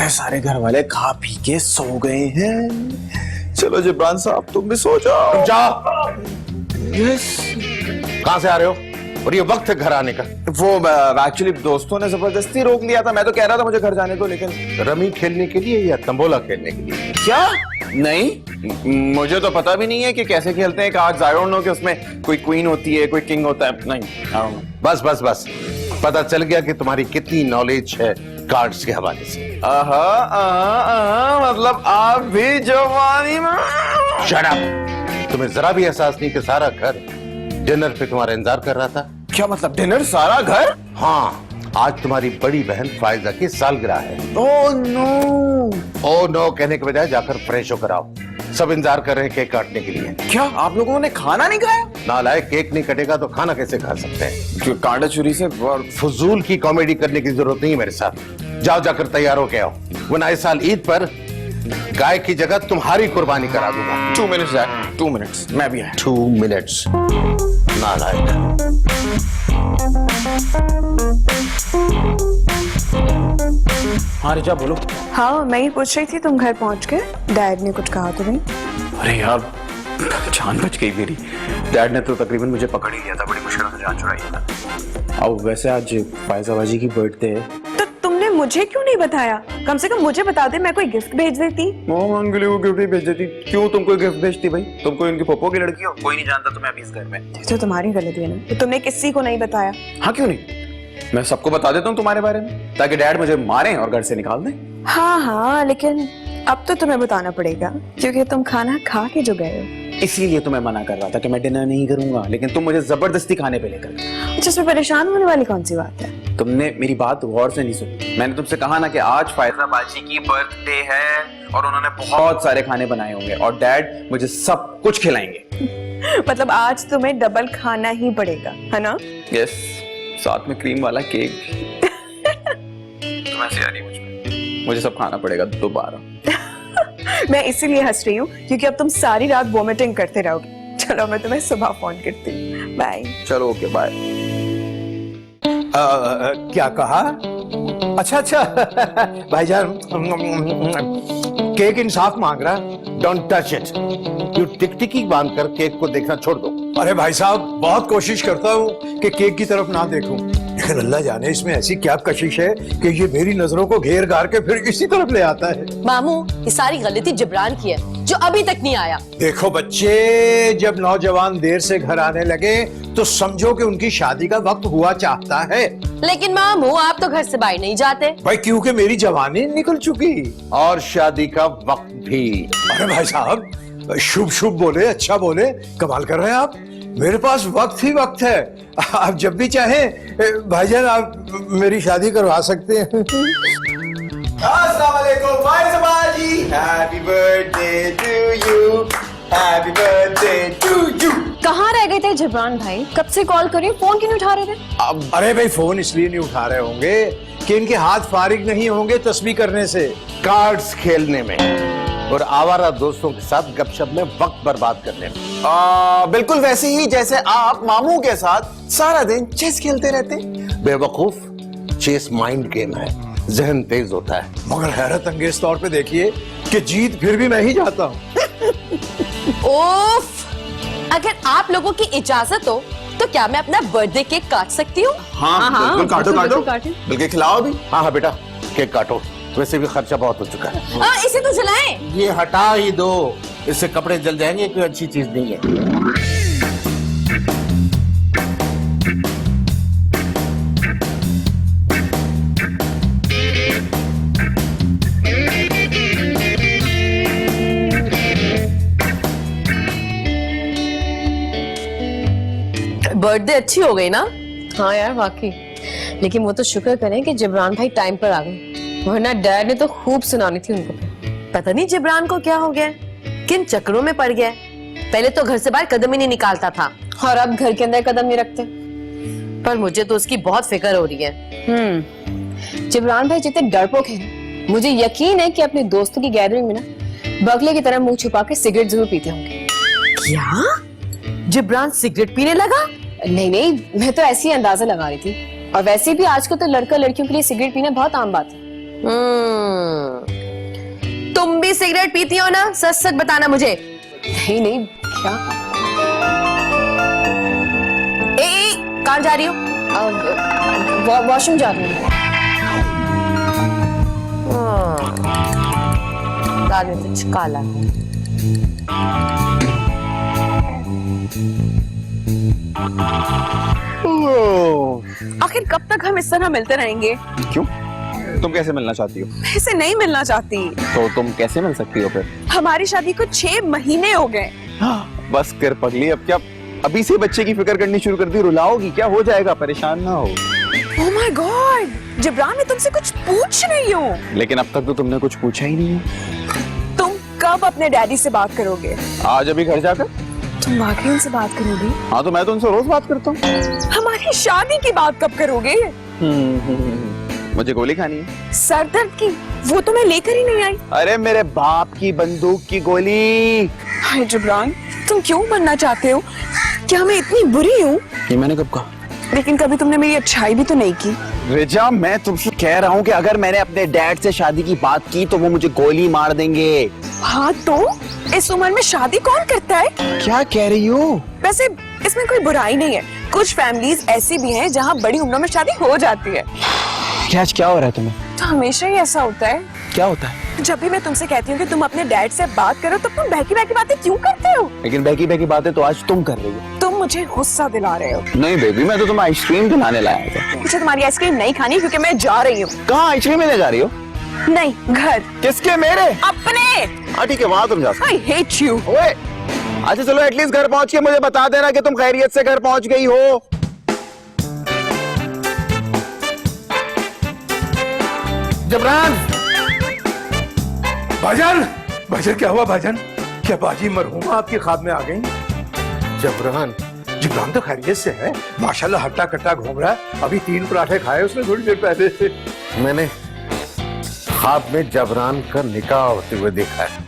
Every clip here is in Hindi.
सारे घर वाले खा पी के सो गए हैं। चलो जिब्रान साहब तुम भी सो जाओ। जाओ। यस। कहां से आ रहे हो? और ये वक्त है घर आने का? वो एक्चुअली दोस्तों ने जबरदस्ती रोक लिया था। मैं तो कह रहा था मुझे घर जाने को, लेकिन रमी खेलने के लिए या तंबोला खेलने के लिए? क्या? नहीं, मुझे तो पता भी नहीं है कि कैसे खेलते हैं कार्ड्स। आई डोंट नो कि उसमें कोई क्वीन होती है, कोई किंग होता है। नहीं, आई डोंट नो। बस बस बस, पता चल गया कि तुम्हारी कितनी नॉलेज है कार्ड्स के हवाले से। मतलब आप भी जवानी में। Shut up! तुम्हें जरा भी एहसास नहीं कि सारा घर डिनर पे तुम्हारा इंतजार कर रहा था? क्या मतलब डिनर? सारा घर? हाँ, आज तुम्हारी बड़ी बहन फायजा की सालगिरह है। Oh no. ओह नो कहने के बजाय जाकर फ्रेश होकर आओ। सब इंतजार कर रहे हैं केक काटने के लिए। क्या आप लोगों ने खाना नहीं खाया? नालायक, केक नहीं कटेगा तो खाना कैसे खा सकते हैं? कांटा छुरी से फजूल की कॉमेडी करने की जरूरत नहीं है मेरे साथ। जाओ, जाकर तैयार हो के आओ, वरना इस साल ईद पर गाय की जगह तुम्हारी कुर्बानी करा दूंगा। 2 मिनट्स जैक, 2 मिनट्स, मैं भी आया। 2 मिनट्स, नालायक। हाँ रिचा बोलो। हाँ, मैं ही पूछ रही थी तुम घर पहुंच गए? डैड ने कुछ कहा तो नहीं? अरे यार जान बच गई मेरी। डैड ने तो तकरीबन मुझे पकड़ ही लिया था, बड़ी मुश्किल से जान छुड़ाई था। अब वैसे आज फायजा बाजी की बर्थडे है। तो तुमने मुझे क्यों नहीं बताया? कम से कम मुझे बता दे, मैं कोई गिफ्ट भेज देती। मोहन के लिए वो गिफ्ट ही भेज देती। क्यों तुम कोई गिफ्ट भेजती भाई? तुम कोई उनकी पप्पो की लड़की हो? कोई नहीं जानता तुम्हें अभी इस घर में। तो तुम्हारी गलती है ना, तो तुमने किसी को नहीं बताया। हाँ क्यों नहीं, मैं सबको बता देता हूँ तुम्हारे बारे में, ताकि डैड मुझे मारें और घर से निकाल दें। हाँ हाँ, लेकिन अब तो तुम्हें बताना पड़ेगा क्योंकि तुम खाना खा के जो गए हो। इसीलिए तो मैं मना कर रहा था कि मैं डिनर नहीं करूंगा, लेकिन तुम मुझे जबरदस्ती खाने पे लेकर गए। जिसमें परेशान होने वाली कौन सी बात है? तुमने मेरी बात गौर से नहीं सुनी। मैंने तुमसे कहा ना कि आज फायजा बाजी की बर्थडे है और उन्होंने बहुत सारे खाने बनाए होंगे और डैड मुझे सब कुछ खिलाएंगे। मतलब आज तुम्हें डबल खाना ही पड़ेगा, है ना? यस, साथ में क्रीम वाला केक भी। तुम ऐसे आ रही मुझे सब खाना पड़ेगा दोबारा। मैं इसीलिए हंस रही हूँ क्योंकि अब तुम सारी रात वोमिटिंग करते रहोगे। चलो मैं तुम्हें सुबह फोन करती हूँ। बाय। चलो ओके बाय। क्या कहा? अच्छा भाईजान, केक इंसाफ मांग रहा। Don't touch it. यू टिकटिकी बांध कर केक को देखना छोड़ दो। अरे भाई साहब, बहुत कोशिश करता हूँ कि केक की तरफ ना देखूं, लेकिन अल्लाह जाने इसमें ऐसी क्या कशिश है कि ये मेरी नजरों को घेर घार के फिर इसी तरफ ले आता है। मामू, ये सारी गलती जिब्रान की है जो अभी तक नहीं आया। देखो बच्चे, जब नौजवान देर से घर आने लगे तो समझो कि उनकी शादी का वक्त हुआ चाहता है। लेकिन मामू, आप तो घर से बाहर नहीं जाते। भाई क्योंकि मेरी जवानी निकल चुकी और शादी का वक्त भी। अरे भाई साहब, शुभ शुभ बोले, अच्छा बोले, कमाल कर रहे हैं आप। मेरे पास वक्त ही वक्त है। आप जब भी चाहें भाईजान, आप मेरी शादी करवा सकते हैं। अस्सलाम वालेकुम फायजा बाजी। Happy birthday to you, happy birthday to you. कहाँ रह गए थे जिब्रान भाई? कब से कॉल करी, फोन क्यों नहीं उठा रहे थे? अरे भाई, फोन इसलिए नहीं उठा रहे होंगे कि इनके हाथ फारिग नहीं होंगे तस्बीह करने से, कार्ड्स खेलने में और आवारा दोस्तों के साथ गपशप में वक्त बर्बाद करने में। बिल्कुल वैसे ही जैसे आप मामू के साथ सारा दिन चेस खेलते रहते। बेवकूफ, चेस माइंड गेम है, जहन तेज होता है। मगर हैरत अंगेज तौर पे देखिए कि जीत फिर भी मैं ही जाता हूँ। ओफ, अगर आप लोगों की इजाजत हो तो क्या मैं अपना बर्थडे केक काट सकती हूँ? हाँ बिल्कुल, काटो बल्कि खिलाओ भी। हाँ बेटा, केक काटो, वैसे भी खर्चा बहुत हो चुका है। इसे तो जलाएं। ये हटा ही दो, इससे कपड़े जल जाएंगे, कोई अच्छी चीज नहीं है। बर्थडे अच्छी हो गई ना? हाँ यार वाकई, लेकिन वो तो शुक्र करें कि जिब्रान भाई टाइम पर आ गए, वरना डैड ने तो खूब सुनानी थी उनको। पता नहीं जिब्रान को क्या हो गया, किन चक्रों में पड़ गया। पहले तो घर से बाहर कदम ही नहीं निकालता था और अब घर के अंदर कदम नहीं रखते। पर मुझे तो उसकी बहुत फिक्र हो रही है। जिब्रान भाई जितने डरपोक हैं, मुझे यकीन है कि अपने दोस्तों की गैदरिंग में ना बगले की तरह मुंह छुपा के सिगरेट जरूर पीते होंगे। क्या जिब्रान सिगरेट पीने लगा? नहीं, मैं तो ऐसी अंदाजा लगा रही थी। और वैसे भी आजकल तो लड़का लड़कियों के लिए सिगरेट पीना बहुत आम बात है। तुम भी सिगरेट पीती हो ना? सच सच बताना मुझे। नहीं नहीं, क्या? कहाँ जा रही हो? वॉशरूम जा रही हूँ। दाल में कुछ काला है। आखिर कब तक हम इस तरह मिलते रहेंगे? क्यों? तुम कैसे मिलना चाहती हो? मैं इसे नहीं मिलना चाहती। तो तुम कैसे मिल सकती हो फिर? हमारी शादी को 6 महीने हो गए। बस कर पगली, अब क्या अभी से बच्चे की फिक्र करनी शुरू कर दी? रुलाओगी क्या? हो जाएगा, परेशान ना हो। ओह माय गॉड, जबरान मैं तुमसे कुछ पूछ रही हूँ। लेकिन अब तक तो तुमने कुछ पूछा ही नहीं है। तुम कब अपने डैडी से बात करोगे? आज अभी घर जाकर। तुम वाकई उनसे बात करोगे? हाँ तो मैं तो उनसे रोज बात करता हूँ। हमारी शादी की बात कब करोगे? मुझे गोली खानी है। सर दर्द की? वो तो मैं लेकर ही नहीं आई। अरे मेरे बाप की बंदूक की गोली। हाय जबरान, तुम क्यों बनना चाहते हो? क्या मैं इतनी बुरी हूँ? ये मैंने कब कहा? लेकिन कभी तुमने मेरी अच्छाई भी तो नहीं की। रिजा, मैं तुमसे कह रहा हूँ कि अगर मैंने अपने डैड से शादी की बात की तो वो मुझे गोली मार देंगे। हाँ तो इस उम्र में शादी कौन करता है? क्या कह रही हो? वैसे इसमें कोई बुराई नहीं है। कुछ फैमिलीज ऐसी भी हैं जहाँ बड़ी उम्र में शादी हो जाती है। क्या हो रहा है तुम्हें? तो हमेशा ही ऐसा होता है। क्या होता है? जब भी मैं तुमसे कहती हूँ कि तुम अपने डैड से बात करो तो तुम बहकी बहकी बातें क्यों करते हो? लेकिन बहकी बहकी बातें तो आज तुम कर रही हो। तुम मुझे गुस्सा दिला रहे हो। नहीं बेबी, मैं तो तुम्हें आइसक्रीम दिलाने लाया था। मुझे तुम्हारी आइसक्रीम नहीं खानी क्योंकि मैं जा रही हूँ। कहाँ आइसक्रीम लेने जा रही हो? नहीं, घर। किसके? मेरे अपने। हाँ ठीक है, वहाँ तुम जा सकते। I hate you। ओए, अच्छा चलो एटलीस्ट घर पहुंच के मुझे बता देना कि तुम खैरियत से घर पहुंच गई हो। जबरान, भाईजान, भाईजान क्या हुआ भाईजान? क्या बाजी मरहूमा आपकी ख्वाब में आ गई? जबरान, जिब्रान तो खैरियत से है माशाल्लाह, हट्टा कट्टा घूम रहा है। अभी 3 पराठे खाए उसने थोड़ी देर पहले। मैंने ख्वाब में जबरान का निकाह होते हुए देखा है।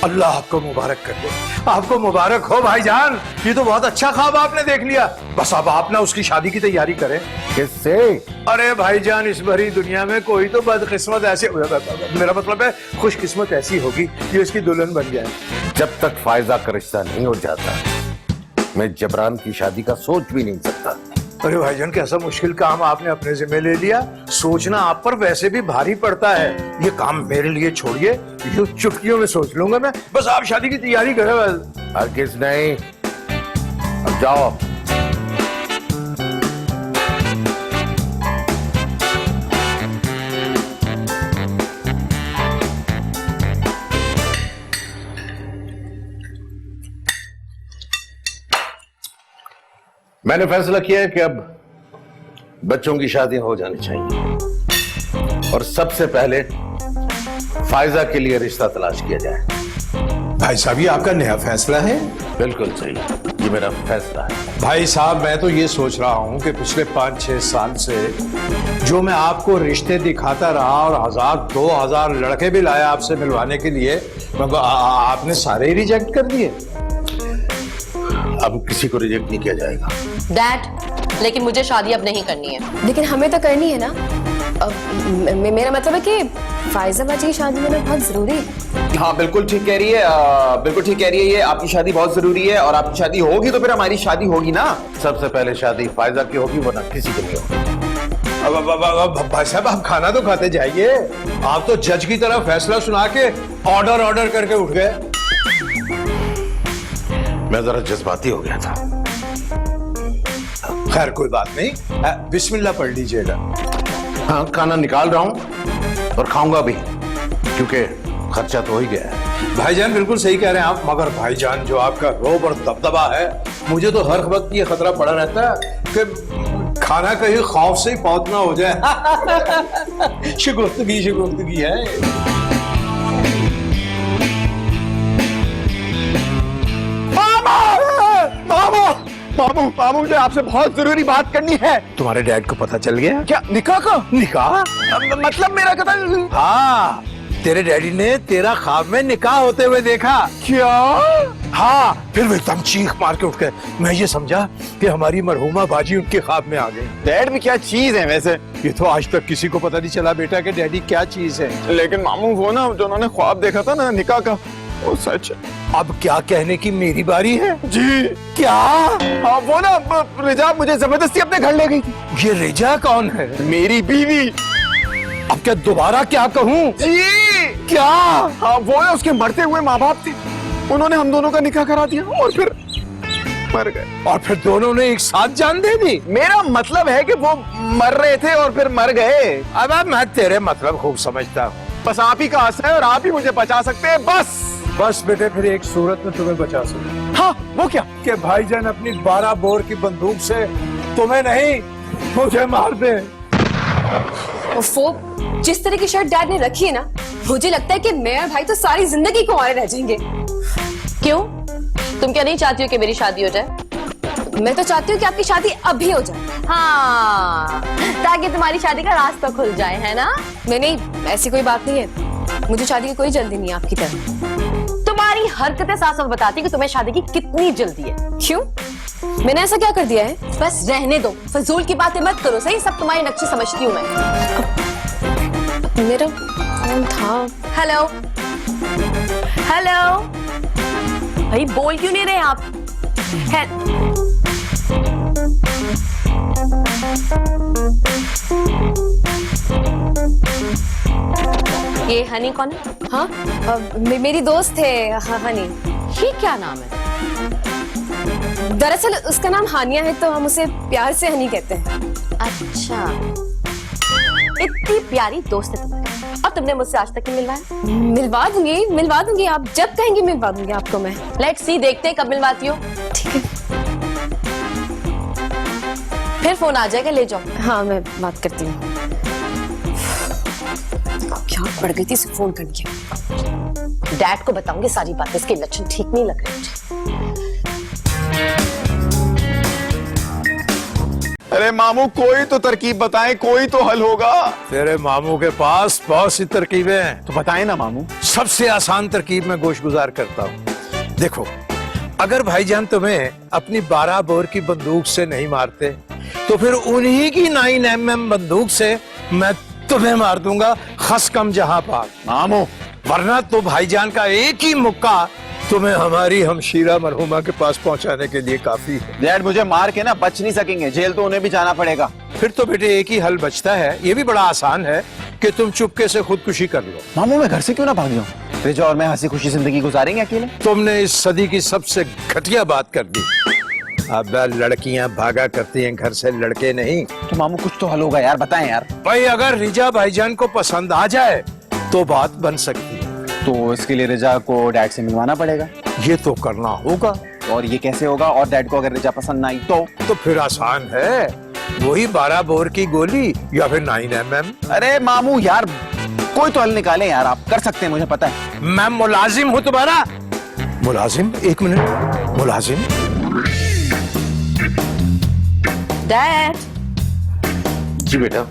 अल्लाह आपको मुबारक कर दे। आपको मुबारक हो भाईजान, ये तो बहुत अच्छा ख्वाब आपने देख लिया। बस अब आप ना उसकी शादी की तैयारी करें। किससे? अरे भाईजान, इस भरी दुनिया में कोई तो बदकिस्मत ऐसे, मेरा मतलब है खुशकिस्मत ऐसी होगी कि उसकी दुल्हन बन जाए। जब तक फायजा का रिश्ता नहीं हो जाता मैं जबरान की शादी का सोच भी नहीं सकता। अरे भाईजान, कैसा मुश्किल काम आपने अपने जिम्मे ले लिया। सोचना आप पर वैसे भी भारी पड़ता है। ये काम मेरे लिए छोड़िए, यूं चुटकियों में सोच लूंगा मैं। बस आप शादी की तैयारी करें बस। हरगिज़ नहीं। अब जाओ। मैंने फैसला किया है कि अब बच्चों की शादी हो जानी चाहिए और सबसे पहले फायजा के लिए रिश्ता तलाश किया जाए। भाई साहब, ये आपका नया फैसला है? बिल्कुल सही, ये मेरा फैसला है। भाई साहब, मैं तो ये सोच रहा हूँ कि पिछले 5-6 साल से जो मैं आपको रिश्ते दिखाता रहा और 1000-2000 लड़के भी लाया आपसे मिलवाने के लिए, आपने सारे ही रिजेक्ट कर दिए। अब किसी को रिजेक्ट नहीं किया जाएगा। डैड, लेकिन मुझे शादी अब नहीं करनी है। लेकिन हमें तो करनी है ना। मेरा मतलब है कि फायजा बाजी की शादी होना बहुत जरूरी है। हाँ बिल्कुल ठीक कह रही है, बिल्कुल ठीक कह रही है। ये आपकी शादी बहुत जरूरी है और आपकी शादी होगी तो फिर हमारी शादी होगी ना। सबसे पहले शादी फायजा की होगी, वरना किसी की नहीं होगी। अब भाई साहब, आप खाना तो खाते जाइए। आप तो जज की तरह फैसला सुना के ऑर्डर करके उठ गए। मैं जरा जज्बाती हो गया था। खैर कोई बात नहीं, बिस्मिल्लाह पढ़ लीजिएगा। हाँ, खाना निकाल रहा हूँ और खाऊंगा भी, क्योंकि खर्चा तो हो ही गया है। भाईजान बिल्कुल सही कह रहे हैं आप, मगर भाईजान जो आपका रोब और दबदबा है, मुझे तो हर वक्त ये खतरा पड़ा रहता है कि खाना कहीं खौफ से ही पौध ना हो जाए। शुगुफ्तगी है। मामू, मुझे आपसे बहुत जरूरी बात करनी है। तुम्हारे डैड को पता चल गया? क्या? निकाह का? निकाह? मतलब मेरा कत्ल? हाँ, तेरे डैडी ने तेरा ख्वाब में निकाह होते हुए देखा। क्या? हाँ, फिर वो एकदम चीख मार के उठ गए। मैं ये समझा कि हमारी मरहूमा बाजी उनके ख्वाब में आ गई। डैड भी क्या चीज है वैसे। ये तो आज तक किसी को पता नहीं चला बेटा कि डैडी क्या चीज है। लेकिन मामू वो ना जो उन्होंने ख्वाब देखा था ना निकाह का, वो सच है। अब क्या कहने की मेरी बारी है? जी। क्या? हाँ वो ना रिजा मुझे जबरदस्ती अपने घर ले गई थी। ये रिजा कौन है? मेरी बीवी। अब क्या दोबारा क्या कहूँ? जी। क्या? हाँ वो है, उसके मरते हुए माँ बाप थे, उन्होंने हम दोनों का निकाह करा दिया और फिर मर गए। और फिर दोनों ने एक साथ जान दे दी? मेरा मतलब है कि वो मर रहे थे और फिर मर गए। अब मैं तेरे मतलब खूब समझता हूँ। बस आप ही का आस है और आप ही मुझे बचा सकते हैं। बस बेटे, फिर एक सूरत में तुम्हें बचा सकते। हाँ वो क्या? कि भाईजान अपनी 12 बोर की बंदूक से तुम्हें नहीं मुझे मार दे। वो जिस तरह की शर्ट डैड ने रखी है ना, मुझे लगता है कि मैं और भाई तो सारी जिंदगी कुंवारे रह जाएंगे। क्यों? तुम क्या नहीं चाहती हो कि मेरी शादी हो जाए? मैं तो चाहती हूँ कि आपकी शादी अभी हो जाए। हाँ, ताकि तुम्हारी शादी का रास्ता खुल जाए, है ना? नहीं, ऐसी कोई बात नहीं है। मुझे शादी की कोई जल्दी नहीं है आपकी तरह। तुम्हारी हरकतें साफ साफ बताती कि तुम्हें शादी की कितनी जल्दी है। क्यों? मैंने ऐसा क्या कर दिया है? बस रहने दो, फजूल की बातें मत करो। सही, सब तुम्हारी नक्शे समझती हूँ मैं। मेरा फोन था। हेलो हेलो, भाई बोल क्यों नहीं रहे आप? ये हनी कौन है? हाँ, मेरी दोस्त है हनी। ये क्या नाम है? दरअसल उसका नाम हानिया है, तो हम उसे प्यार से हनी कहते हैं। अच्छा, इतनी प्यारी दोस्त है तुम्हारी और तुमने मुझसे आज तक नहीं मिलवाया? मिलवा दूंगी, आप जब कहेंगे मिलवा दूंगी आपको मैं। लेट्स सी, देखते हैं कब मिलवाती हो। ठीक है, फिर फोन आ जाएगा, ले जाओ। हाँ, मैं बात करती हूँ। क्या पड़ गई थी इसे फोन करके। डैड को बताऊंगी सारी बातें, इसके लक्षण ठीक नहीं लग रहे मुझे। अरे मामू कोई तो तरकीब बताएं, कोई तो हल होगा। तेरे मामू के पास बहुत सी तरकीबें हैं। तो बताएं ना मामू। सबसे आसान तरकीब मैं गोश गुजार करता हूँ। देखो, अगर भाईजान तुम्हें अपनी 12 बोर की बंदूक से नहीं मारते, तो फिर उन्हीं की 9mm बंदूक से मैं तुम्हें मार दूंगा, खस कम जहां पाक। मामू वरना तो भाईजान का एक ही मुक्का तुम्हें हमारी हमशीरा मरहुमा के पास पहुंचाने के लिए काफी है। डैड मुझे मार के ना बच नहीं सकेंगे, जेल तो उन्हें भी जाना पड़ेगा। फिर तो बेटे एक ही हल बचता है, ये भी बड़ा आसान है कि तुम चुपके से खुदकुशी कर लो। मामू मैं घर से क्यों ना भाग जाऊं? रिजा और मैं हंसी खुशी जिंदगी गुजारेंगे अकेले। तुमने इस सदी की सबसे घटिया बात कर दी। अब लड़कियां भागा करती हैं घर से, लड़के नहीं। तो मामू कुछ तो हल होगा यार, बताएं यार। भाई अगर रिजा भाईजान को पसंद आ जाए तो बात बन सकती है। तो इसके लिए रिजा को डैड से मिलवाना पड़ेगा। ये तो करना होगा। और ये कैसे होगा? और डैड को अगर रिजा पसंद ना आई तो फिर आसान है, वही 12 बोर की गोली या फिर 9mm। अरे मामू यार कोई तो हल निकाले यार, आप कर सकते हैं, मुझे पता है। मैं मुलाजिम हूं तुम्हारा। मुलाजिम? एक मिनट, मुलाजिम? डैड जी बेटा।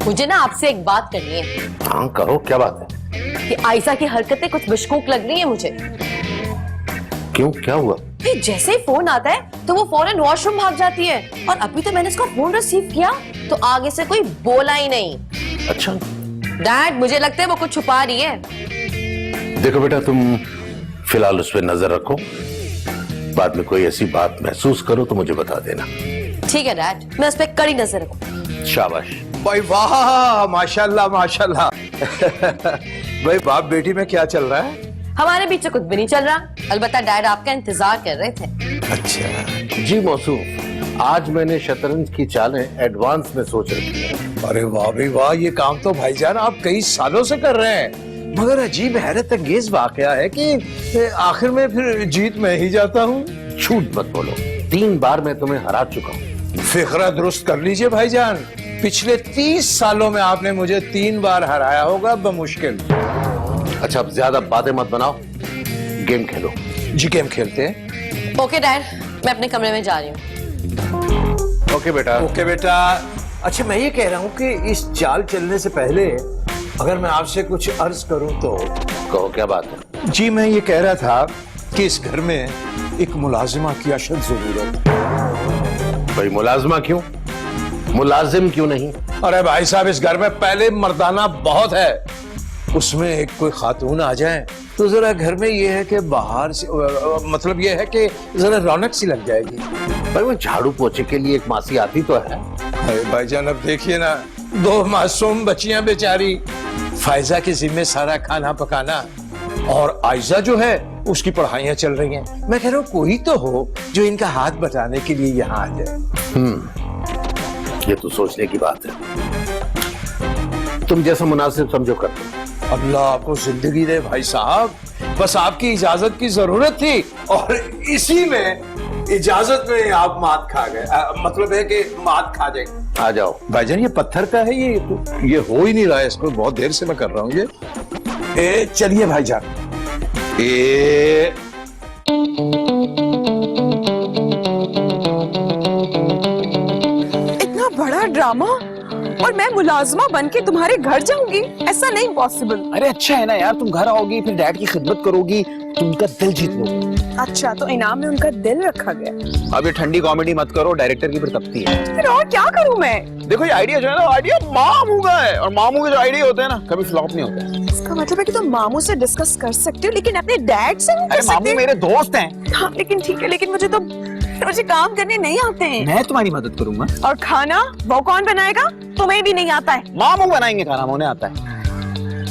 मुझे ना आपसे एक बात करनी है। हाँ कहो, क्या बात है? कि आयशा की हरकतें कुछ मशकूक लग रही है मुझे। क्यों, क्या हुआ? जैसे ही फोन आता है तो वो फौरन वॉशरूम भाग जाती है, और अभी तो मैंने उसका फोन रिसीव किया तो आगे से कोई बोला ही नहीं। अच्छा डैड, मुझे लगता है वो कुछ छुपा रही है। देखो बेटा, तुम फिलहाल उस पर नजर रखो, बाद में कोई ऐसी बात महसूस करो तो मुझे बता देना। ठीक है डैड, मैं उस पर कड़ी नजर रखूं। शाबाश। भाई वाह, माशाल्लाह माशाल्लाह। भाई बाप बेटी में क्या चल रहा है? हमारे बीच कुछ भी नहीं चल रहा, अलबत्ता डैड आपका इंतजार कर रहे थे। अच्छा जी मौसूफ, आज मैंने शतरंज की चालें एडवांस में सोच रखी है। अरे वाह भाई वाह, ये काम तो भाईजान आप कई सालों से कर रहे हैं। मगर अजीब हैरत अंगेज वाकया है कि आखिर में फिर जीत मैं ही जाता हूँ। झूठ मत बोलो, 3 बार मैं तुम्हें हरा चुका हूँ। फिक्रा दुरुस्त कर लीजिए भाईजान, पिछले 30 सालों में आपने मुझे 3 बार हराया होगा बमुश्किल। अच्छा अब ज्यादा बातें मत बनाओ, गेम खेलो। जी गेम खेलते हैं। ओके डैड, मैं अपने कमरे में जा रही हूँ। ओके बेटा। ओके बेटा। अच्छा मैं ये कह रहा हूँ कि इस चाल चलने से पहले अगर मैं आपसे कुछ अर्ज करूं तो। कहो क्या बात है? जी मैं ये कह रहा था कि इस घर में एक मुलाजिमा की अशद जरूरत है। भाई मुलाजमा क्यों, मुलाजिम क्यों नहीं? अरे भाई साहब, इस घर में पहले मर्दाना बहुत है, उसमें एक कोई खातून आ जाए तो जरा घर में ये है कि बाहर से मतलब ये है कि जरा रौनक सी लग जाएगी। भाई वो झाड़ू पोछे के लिए एक मासी आती तो है। अरे भाईजान अब देखिए ना, 2 मासूम बच्चियां बेचारी, फायजा के जिम्मे सारा खाना पकाना और आयजा जो है उसकी पढ़ाइयां चल रही हैं। मैं कह रहा हूँ कोई तो हो जो इनका हाथ बटाने के लिए यहाँ आ जाए। ये तो सोचने की बात है। तुम जैसा मुनासिब समझो कर दो। अल्लाह आपको जिंदगी दे भाई साहब, बस आपकी इजाजत की जरूरत थी और इसी में इजाजत में आप मात खा गए। मतलब है कि मात खा जाए। आ जाओ। भाईजान ये पत्थर का है, ये हो ही नहीं रहा है, इसको बहुत देर से मैं कर रहा हूँ ये। चलिए भाईजान। इतना बड़ा ड्रामा और मैं मुलाजमा बन के तुम्हारे घर जाऊंगी, ऐसा नहीं पॉसिबल। अरे अच्छा है ना यार, तुम घर आओगी फिर डैड की खिदमत करोगी, तुम उनका दिल जीत लोगी। अच्छा तो इनाम में उनका दिल रखा गया। अब ये ठंडी कॉमेडी मत करो, डायरेक्टर की फिर तपती है। फिर और क्या करूं मैं? देखो ये आइडिया जो है ना, आइडिया मामू का है, और मामू के जो आइडिया होते हैं ना कभी फ्लॉप नहीं होते। इसका मतलब है कि तुम मामू से डिस्कस कर सकते हो लेकिन अपने डैड से नहीं कर अरे मामू सकते। मेरे दोस्त हैं। हाँ लेकिन ठीक है, लेकिन मुझे काम करने नहीं आते हैं। मैं तुम्हारी मदद करूंगा। और खाना वो कौन बनाएगा? तुम्हें भी नहीं आता है। मामू बनाएंगे खाना, उन्हें आता है।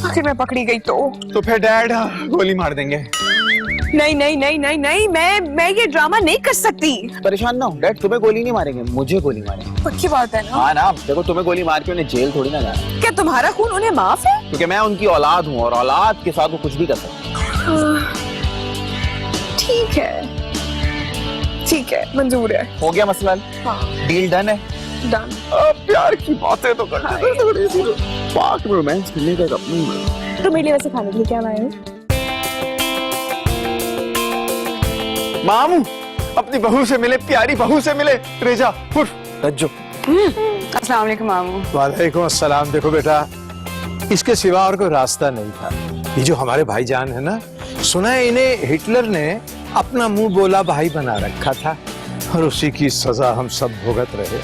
आखिर मैं पकड़ी गई तो फिर डैड गोली मार देंगे। नहीं नहीं नहीं नहीं नहीं, मैं ये ड्रामा नहीं कर सकती। परेशान ना हो, डैड तुम्हें गोली नहीं मारेंगे, मुझे गोली मारेंगे। पक्की बात है ना? हाँ ना, देखो तुम्हें गोली मार के उन्हें जेल थोड़ी ना जाना, क्या तुम्हारा खून उन्हें माफ है? क्योंकि मैं उनकी औलाद हूँ और औलाद के साथ वो कुछ भी कर सकते हैं। ठीक है मंजूर है। हो गया मसला? हाँ डील डन है। डन। अब प्यार की बातें तो करते थे थोड़ी सी, पार्क में रोमांस करने का एक अपना ही मजा। तो मेरे लिए वैसे खाने के लिए क्या लाए हो? मामू अपनी बहू से मिले, प्यारी बहू से मिले। रेजा उठ रज्जो। अस्सलाम वालेकुम मामू। वालेकुम अस्सलाम। देखो बेटा, इसके सिवा और कोई रास्ता नहीं था। ये जो हमारे भाईजान है ना, सुना है इन्हें हिटलर ने अपना मुंह बोला भाई बना रखा था और उसी की सजा हम सब भुगत रहे।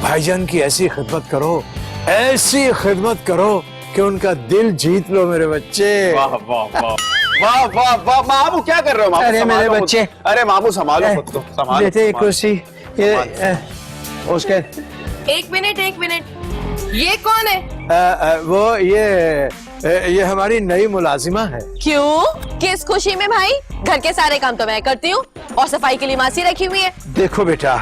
भाईजान की ऐसी खिदमत करो, ऐसी खिदमत करो कि उनका दिल जीत लो मेरे बच्चे। वाह वाह वाह वाह वाह वाह। मामू क्या कर रहे हो? मामू अरे मेरे संभालो बच्चे। खुद। अरे मामू संभालो खुद को, संभालो। लेते कुर्सी उसके। एक मिनट ये कौन है? वो ये हमारी नई मुलाजिमा है। क्यों? किस खुशी में भाई? घर के सारे काम तो मैं करती हूँ और सफाई के लिए मासी रखी हुई है। देखो बेटा,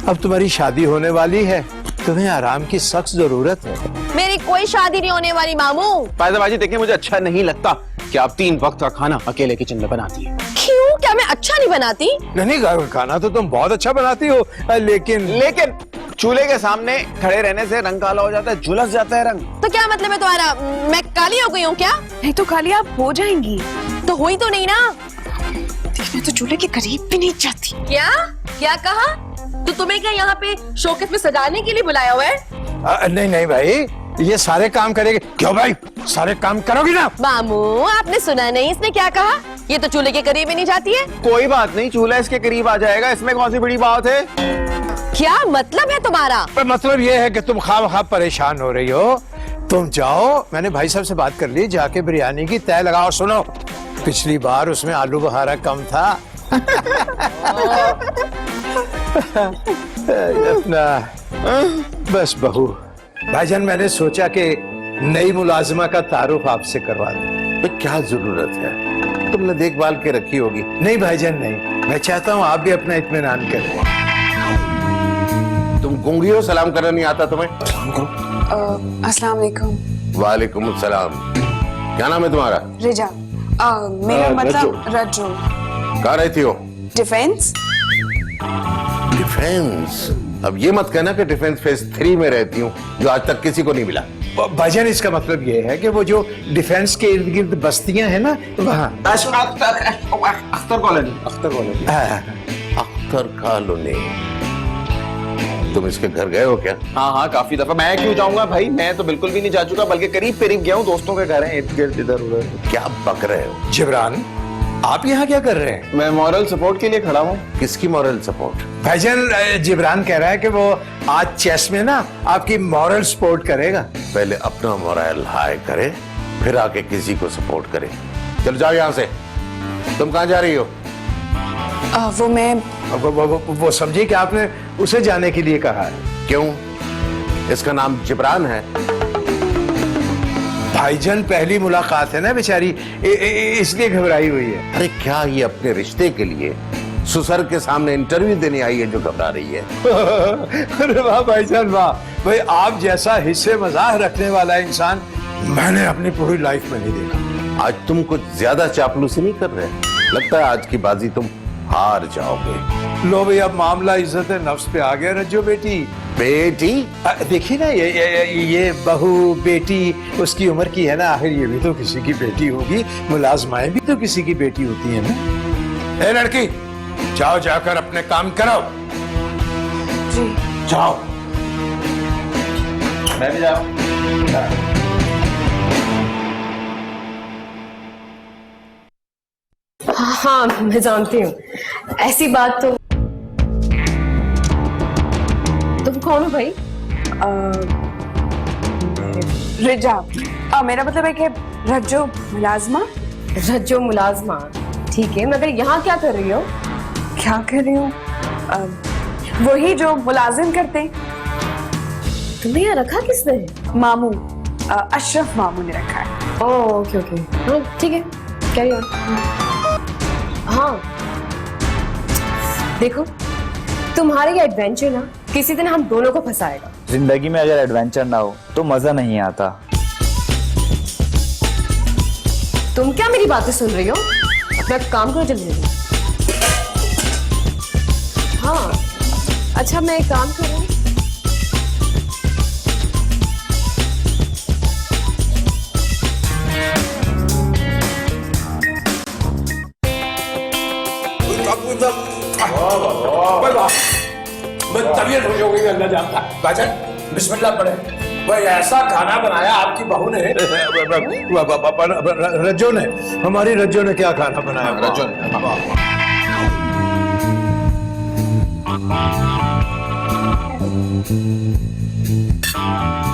अब तुम्हारी शादी होने वाली है, तुम्हें आराम की सख्त जरूरत है। मेरी कोई शादी नहीं होने वाली मामू। फायदा बाजी देखिए, मुझे अच्छा नहीं लगता कि आप 3 वक्त का खाना अकेले किचन में बनाती हैं। क्यों? क्या मैं अच्छा नहीं बनाती? नहीं, घर का खाना तो तुम बहुत अच्छा बनाती हो, लेकिन चूल्हे के सामने खड़े रहने से रंग काला हो जाता है, झुलस जाता है रंग। तो क्या मतलब है तुम्हारा? मैं काली हो गई हूँ क्या? नहीं तो खाली आप हो जाएंगी। तो हुई तो नहीं ना। मैं तो चूल्हे के करीब भी नहीं जाती। क्या कहा? तो तुम्हें क्या यहाँ पे शोकेस में सजाने के लिए बुलाया हुआ है? नहीं भाई, ये सारे काम करेगी। क्यों भाई, सारे काम करोगी ना? मामू आपने सुना नहीं इसने क्या कहा? ये तो चूल्हे के करीब ही नहीं जाती है। कोई बात नहीं, चूल्हा इसके करीब आ जाएगा, इसमें कौन सी बड़ी बात है? क्या मतलब है तुम्हारा? मतलब ये है कि तुम खाम परेशान हो रही हो। तुम जाओ, मैंने भाई साहब से बात कर ली, जाके बिरयानी की तय लगाओ। सुनो, पिछली बार उसमें आलू बुखारा कम था। अपना बस बहू। भाईजान मैंने सोचा कि नई मुलाजिमा का तारुफ आपसे करवा दूं। तो क्या जरूरत है, तुमने देखभाल के रखी होगी। नहीं भाईजान नहीं, मैं चाहता हूँ आप भी अपना इत्मीनान करें। तुम गूंगी हो, सलाम करना नहीं आता तुम्हें? अस्सलाम वालेकुम। वालेकुम सलाम। क्या नाम है तुम्हारा? रेजा। मेरा मतलब रज्जो। कहाँ रहती हो? डिफेंस। डिफेंस? अब ये मत कहना कि डिफेंस फेज 3 में रहती हूँ, जो आज तक किसी को नहीं मिला। भाईजान इसका मतलब ये है कि वो जो डिफेंस के इर्द गिर्द बस्तियां हैं ना, वहाँ। अख्तर कॉलोनी। अख्तर कॉलोनी। तुम इसके घर गए हो क्या? हाँ हाँ, काफी दफा। मैं क्यों जाऊंगा भाई, मैं तो बिल्कुल भी नहीं जा चुका, बल्कि करीब करीब गया हूँ, दोस्तों के घर हैं इर्द गिर्द इधर उधर। क्या बक रहे हो? जिब्रान, आप यहाँ क्या कर रहे हैं? मैं मॉरल सपोर्ट के लिए खड़ा हूँ। किसकी मॉरल सपोर्ट? भाईजान, जिब्रान कह रहा है कि वो आज चेस में ना आपकी मॉरल सपोर्ट करेगा। पहले अपना मॉरल हाई करे, फिर आके किसी को सपोर्ट करे। चल जाओ यहाँ से। तुम कहाँ जा रही हो? वो मैं वो समझिए कि आपने उसे जाने के लिए कहा है। क्यों? इसका नाम जिब्रान है। भाईजान, पहली मुलाकात है ना बेचारी, इसलिए घबराई हुई है। अरे क्या ये अपने रिश्ते के लिए ससुर के सामने इंटरव्यू देने आई है जो घबरा रही है? अरे वाह भाईजान वाह, भाई आप जैसा हिस्से मजाक रखने वाला इंसान मैंने अपनी पूरी लाइफ में नहीं देखा। आज तुम कुछ ज्यादा चापलूसी नहीं कर रहे? लगता है आज की बाजी तुम हार जाओगे। लो भाई, अब मामला इज्जत नफ्स पे आ गया। रज्जो बेटी, बेटी? देखिए ना, ये बहू बेटी उसकी उम्र की है ना, आखिर ये भी तो किसी की बेटी होगी। मुलाजमाएं भी तो किसी की बेटी होती है ना। ए लड़की, जाओ जाकर अपने काम करो। जी। जाओ। मैं भी जाऊँ। हाँ, मैं जानती हूँ। ऐसी बात तो। तुम कौन हो भाई? रिजा, मेरा मतलब है कि रज्जो मुलाजमा। रज्जो मुलाजमा, ठीक है, मगर यहाँ क्या कर रही हो? क्या कर रही हूँ? वही जो मुलाजिम करते हैं। तुम्हें यहाँ रखा किसने? मामू, अशरफ मामू ने रखा है। ओह, ओके ओके, हाँ ठीक है, कैरी ऑन। हाँ देखो, तुम्हारे ये एडवेंचर ना किसी दिन हम दोनों को फंसाएगा। जिंदगी में अगर एडवेंचर ना हो तो मजा नहीं आता। तुम क्या मेरी बातें सुन रही हो? अपना काम करो जल्दी जल्दी। हाँ अच्छा, मैं एक काम करूँ। तबीयत हो गई, अल्लाह जानता है। भाईजान, बिस्मिल्लाह पढ़े। भाई ऐसा खाना बनाया आपकी बहू ने, रज्जो ने, हमारी रज्जो ने क्या खाना बनाया? रज्जो ने।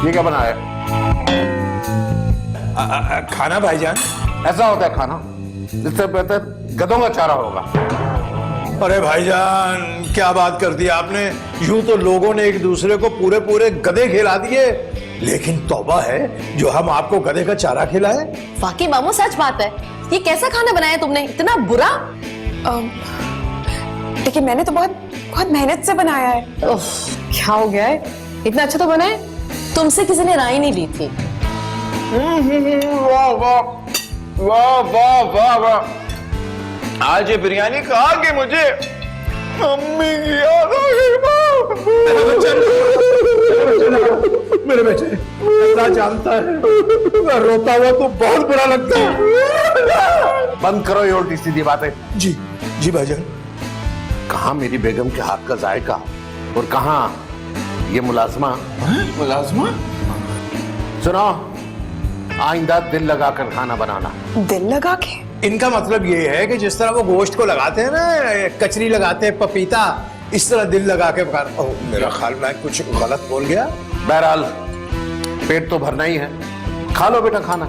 ये क्या बनाया? खाना भाईजान? ऐसा होता है खाना? इससे बेहतर गधों का चारा होगा। अरे भाईजान, क्या बात कर दी आपने। यूं तो लोगों ने एक दूसरे को पूरे पूरे गधे खिला दिए, लेकिन तौबा है जो हम आपको गधे का चारा खिलाए। वाकई मामू, सच बात है। ये कैसा खाना बनाया तुमने, इतना बुरा? देखिए, मैंने तो बहुत बहुत मेहनत से बनाया है। क्या हो गया है? इतना अच्छा तो बना है, तुमसे किसी ने राय नहीं ली थी। वाह वाह वाह वाह वाह वाह। आज ये बिरयानी खा के मुझे मम्मी की याद आ गई। मेरे बच्चे, अल्लाह जानता है, रोता हुआ तो बहुत बुरा लगता है। बंद करो ये उल्टी सीधी बातें। जी जी भाईजान। कहाँ मेरी बेगम के हाथ का जायका, और कहाँ ये मुलाजमा? मुलाजमा? सुनो, आइंदा दिल लगाकर खाना बनाना। दिल लगा के? इनका मतलब ये है कि जिस तरह वो गोश्त को लगाते हैं ना, कचरी लगाते हैं, पपीता, इस तरह दिल लगा के पकाना। ओह, मेरा ख्याल मैं कुछ गलत बोल गया। बहरहाल पेट तो भरना ही है, खा लो बेटा खाना,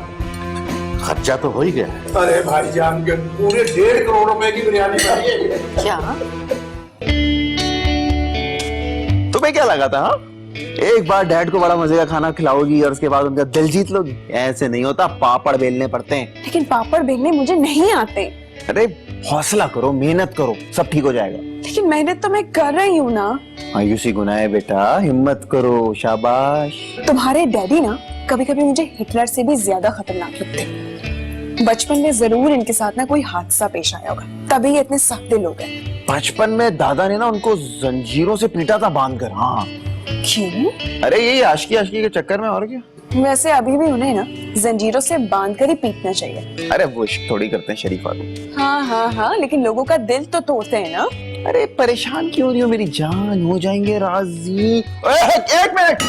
खर्चा तो हो ही गया है। अरे भाईजान, के पूरे 1.5 करोड़ रुपए की बिरयानी चाहिए। क्या? तुम्हें क्या लगा था? हाँ, एक बार डैड को बड़ा मजे का खाना खिलाओगी और उसके बाद उनका दिल जीत लोगी? ऐसे नहीं होता, पापड़ बेलने पड़ते हैं। लेकिन पापड़ बेलने मुझे नहीं आते। अरे हौसला करो, मेहनत करो, सब ठीक हो जाएगा। लेकिन मेहनत तो मैं कर रही हूँ ना। मायूसी गुनाह है बेटा, हिम्मत करो, शाबाश। तुम्हारे डैडी ना कभी कभी मुझे हिटलर से भी ज्यादा खतरनाक लगते हैं। बचपन में जरूर इनके साथ ना कोई हादसा पेश आया होगा, तभी ये इतने सख्त दिल हो गए। बचपन में दादा ने ना उनको जंजीरों से पीटा था बांधकर। हाँ। क्यों? अरे यही आशिकी आशिकी के चक्कर में, और क्या। वैसे अभी भी उन्हें ना जंजीरों से बांधकर ही पीटना चाहिए। अरे वो इश्क थोड़ी करते हैं शरीफ आदमी। हाँ हाँ हाँ, लेकिन लोगों का दिल तो तोड़ते हैं ना। अरे परेशान क्यों रही हो मेरी जान, हो जाएंगे राजी। एक मिनट,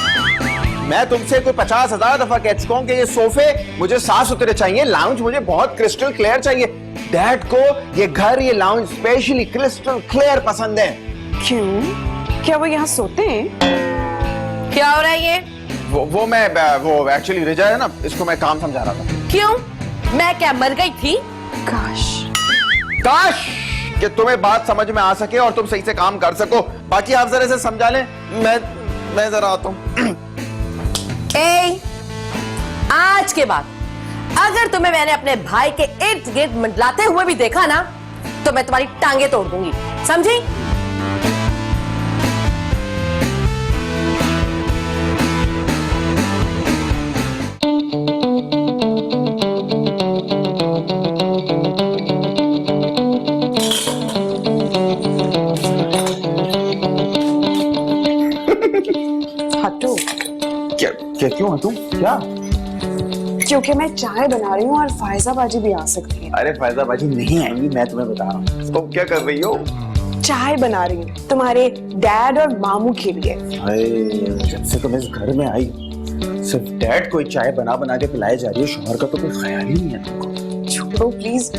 मैं तुमसे कोई 50,000 दफा कह चुका हूं कि ये सोफे मुझे साफ सुथरे चाहिए, लाउंज मुझे बहुत क्रिस्टल क्लियर चाहिए। डैड को ये घर, ये लाउंज स्पेशली क्रिस्टल क्लियर पसंद है। क्यों, क्या वो यहाँ सोते हैं? क्या हो रहा है ये? वो एक्चुअली रिजा है ना, इसको मैं काम समझा रहा था। क्यों, मैं क्या मर गई थी? काश कि तुम्हें बात समझ में आ सके और तुम सही से काम कर सको। बाकी आप जरा से समझा लें, मैं जरा आता हूं। आज के बाद अगर तुम्हें मैंने अपने भाई के इर्द गिर्द मंडलाते हुए भी देखा ना, तो मैं तुम्हारी टांगे तोड़ दूंगी, समझी? हटो। क्या क्यों हटूं? क्या? क्योंकि मैं चाय बना रही हूँ और फायजा बाजी भी आ सकती है। अरे फैजा बाजी नहीं आएंगी, मैं तुम्हें बता रहा हूँ। तुम क्या कर रही हो? चाय बना रही हूँ तुम्हारे डैड और मामू के लिए। जब से तुम इस घर में आई सिर्फ डैड को चाय बना बना के पिलाए जा रही हो, शोहर का तो कोई ख्याल ही नहीं है तुमको। छोड़ो प्लीज,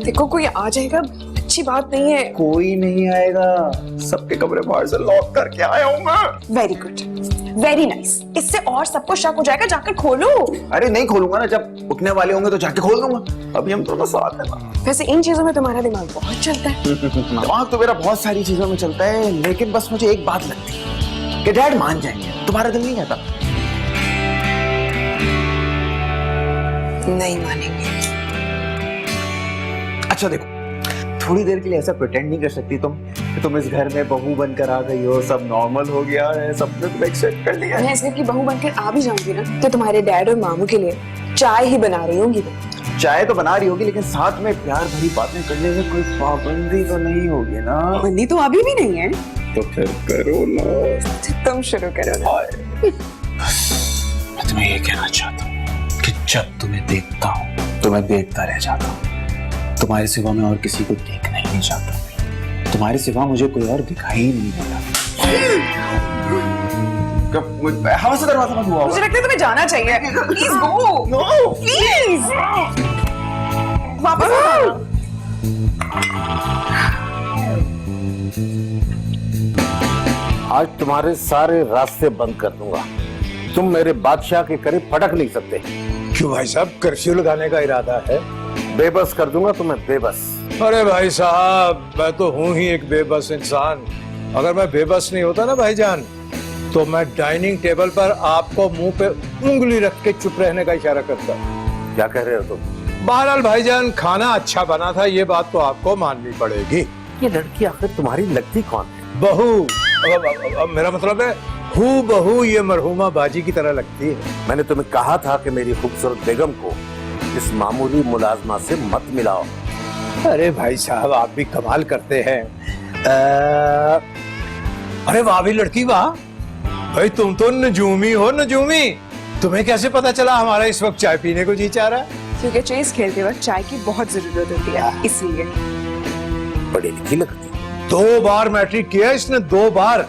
देखो कोई आ जाएगा, अच्छी बात नहीं है। कोई नहीं आएगा, सबके कमरे बाहर से लॉक करके आया हूँ मैं। Very good, very nice. इससे और सबको शक हो जाएगा, जाकर खोलो। अरे नहीं खोलूंगा ना, जब उठने वाले होंगे तो जाके खोल दूंगा। अभी हम दोनों साथ हैं ना। वैसे इन चीजों में तुम्हारा दिमाग बहुत चलता है। दिमाग तो मेरा बहुत सारी चीजों में चलता है, लेकिन बस मुझे एक बात लगती है कि डैड मान जाएंगे। तुम्हारा दिल नहीं कहता? नहीं मानेंगे। अच्छा देखो, थोड़ी देर के लिए ऐसा प्रिटेंड नहीं कर सकती तुम कि तुम इस घर में बहू बनकर आ गई हो, सब नॉर्मल हो गया है, सबने तुम्हें एक्सेप्ट कर लिया है। मैं इस घर की बहू बनकर आ भी जाऊंगी ना, तो तुम्हारे डैड और मामू के लिए चाय ही बना रही होंगी। चाय तो बना रही होगी, लेकिन साथ में प्यार भरी बातें करने में कोई पाबंदी तो नहीं होगी ना? बंदी तो अभी भी नहीं है। तो फिर करो ना। तुम शुरू करो ना। मैं तुम्हें ये कहना चाहता हूँ कि जब तुम्हें देखता हूँ तो मैं देखता रह जाता हूँ। तुम्हारे सिवा मैं और किसी को देखना ही नहीं चाहता। तुम्हारे सिवा मुझे कोई और दिखाई ही नहीं देता। हवा से दरवाजा बंद हुआ। मुझे लगता है तुम्हें जाना चाहिए। Please go. नो प्लीज वापस आओ। आज तुम्हारे सारे रास्ते बंद कर दूंगा। तुम मेरे बादशाह के करीब फटक नहीं सकते। क्यों भाई साहब, कर्फ्यू लगाने का इरादा है? बेबस कर दूंगा तुम्हें, बेबस। अरे भाई साहब, मैं तो हूं ही एक बेबस इंसान। अगर मैं बेबस नहीं होता ना भाईजान, तो मैं डाइनिंग टेबल पर आपको मुंह पे उंगली रख के चुप रहने का इशारा करता। क्या कह रहे हो तुम? बहरहाल भाईजान, खाना अच्छा बना था, ये बात तो आपको माननी पड़ेगी। ये लड़की आखिर तुम्हारी लगती कौन है? बहू। अब मेरा मतलब है हूँ बहू ये मरहुमा बाजी की तरह लगती है। मैंने तुम्हें कहा था कि मेरी खूबसूरत बेगम को इस मामूली मुलाजमा से मत मिलाओ। अरे भाई साहब, आप भी कमाल करते हैं। अरे वाह भी लड़की वाह। भाई तुम तो नजूमी हो, नजूमी। तुम्हें कैसे पता चला हमारा इस वक्त चाय पीने को जी चाह रहा है? क्योंकि चेस खेलते वक्त चाय की बहुत जरूरत होती है, इसलिए। बड़ी लिखी लगती। 2 बार मैट्रिक किया इसने, 2 बार।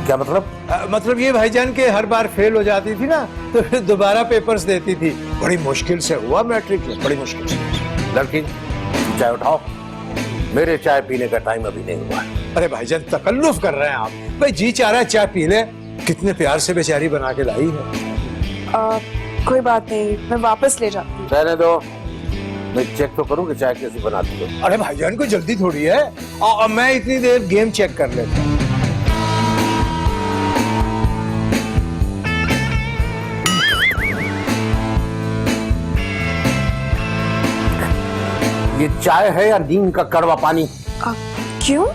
क्या मतलब? मतलब ये भाईजान के हर बार फेल हो जाती थी ना, तो फिर दोबारा पेपर्स देती थी। बड़ी मुश्किल से हुआ मैट्रिक में, बड़ी मुश्किल से। लड़की, चाय उठाओ। मेरे चाय पीने का टाइम अभी नहीं हुआ। अरे भाईजान, तकल्लुफ कर रहे हैं आप। भाई जी चाह रहा है चाय पी ले। कितने प्यार से बेचारी बना के लाई है। कोई बात नहीं, मैं वापस ले जाती हूँ। रहने दो, मैं चेक तो करूं कि चाय कैसी बनाती हो। अरे भाईजान को जल्दी थोड़ी है। मैं इतनी देर गेम चेक कर लेता हूँ। ये चाय है या नीम का कड़वा पानी? क्यों?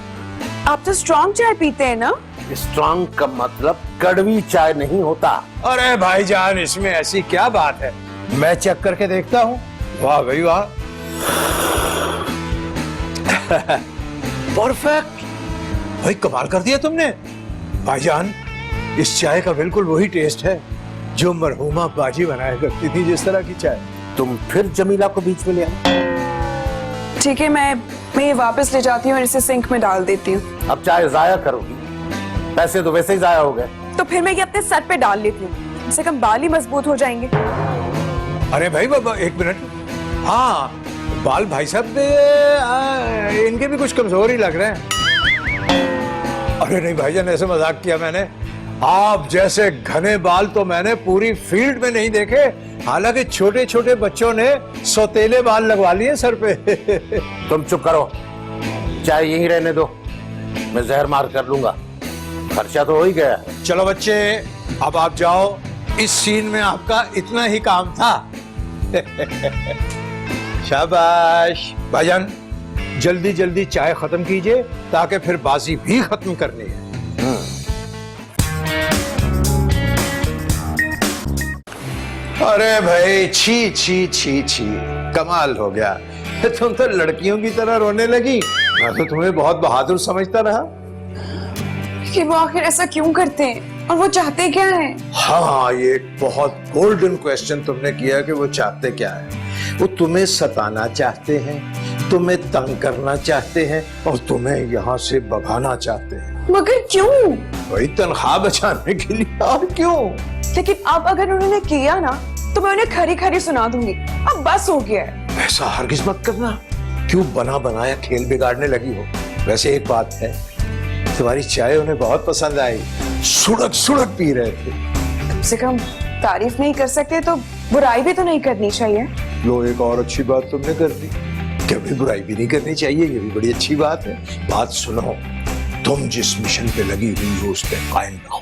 आप तो स्ट्रॉन्ग चाय पीते हैं ना? स्ट्रॉन्ग का मतलब कड़वी चाय नहीं होता। अरे भाईजान, इसमें ऐसी क्या बात है? मैं चेक करके देखता हूँ। वाह भाई वाह, परफेक्ट। भाई कमाल कर दिया तुमने। भाईजान, इस चाय का बिल्कुल वही टेस्ट है जो मरहुमा बाजी बनाया करती थी, जिस तरह की चाय। तुम फिर जमीला को बीच में ले आए। ठीक है, मैं ये वापस ले जाती हूँ और इसे सिंक में डाल देती हूँ। अब चाय जाया करोगी, पैसे तो वैसे ही जाया हो गए। तो फिर मैं ये अपने सर पे डाल लेती हूँ, कम से कम बाल ही मजबूत हो जाएंगे। अरे भाई बाबा एक मिनट, हाँ बाल भाई साहब इनके भी कुछ कमजोर ही लग रहे हैं। अरे नहीं भाईजान, ऐसे मजाक किया मैंने। आप जैसे घने बाल तो मैंने पूरी फील्ड में नहीं देखे। हालांकि छोटे छोटे बच्चों ने सौतेले बाल लगवा लिए सर पे। तुम चुप करो, चाय यहीं रहने दो, मैं जहर मार कर लूंगा, खर्चा तो हो ही गया। चलो बच्चे, अब आप जाओ, इस सीन में आपका इतना ही काम था। शाबाश भाईजान, जल्दी जल्दी चाय खत्म कीजिए ताकि फिर बाजी भी खत्म करनी है। अरे भाई छी छी छी छी, कमाल हो गया। तुम तो लड़कियों की तरह रोने लगी, मैं तो तुम्हें बहुत बहादुर समझता रहा। कि वो आखिर ऐसा क्यों करते हैं और वो चाहते क्या है? हाँ, ये एक बहुत गोल्डन क्वेश्चन तुमने किया कि वो चाहते क्या है। वो तुम्हें सताना चाहते हैं, तुम्हें तंग करना चाहते हैं और तुम्हें यहाँ से भगाना चाहते हैं। मगर क्यों? वही तनख्वाह बचाने के लिए, और क्यों? लेकिन अब अगर उन्होंने किया ना तो मैं उन्हें खरी खरी सुना दूंगी। अब बस हो गया है। ऐसा हरगिज मत करना, क्यों बना बनाया खेल बिगाड़ने लगी हो। वैसे एक बात है, तुम्हारी चाय उन्हें बहुत पसंद आई, सुड़क सुड़क पी रहे थे। कम से कम तारीफ नहीं कर सकते तो बुराई भी तो नहीं करनी चाहिए। लो, एक और अच्छी बात तुमने कर दी, कभी बुराई भी नहीं करनी चाहिए, ये भी बड़ी अच्छी बात है। बात सुनो, तुम जिस मिशन पे लगी हुई हो उस पे कायम रहो,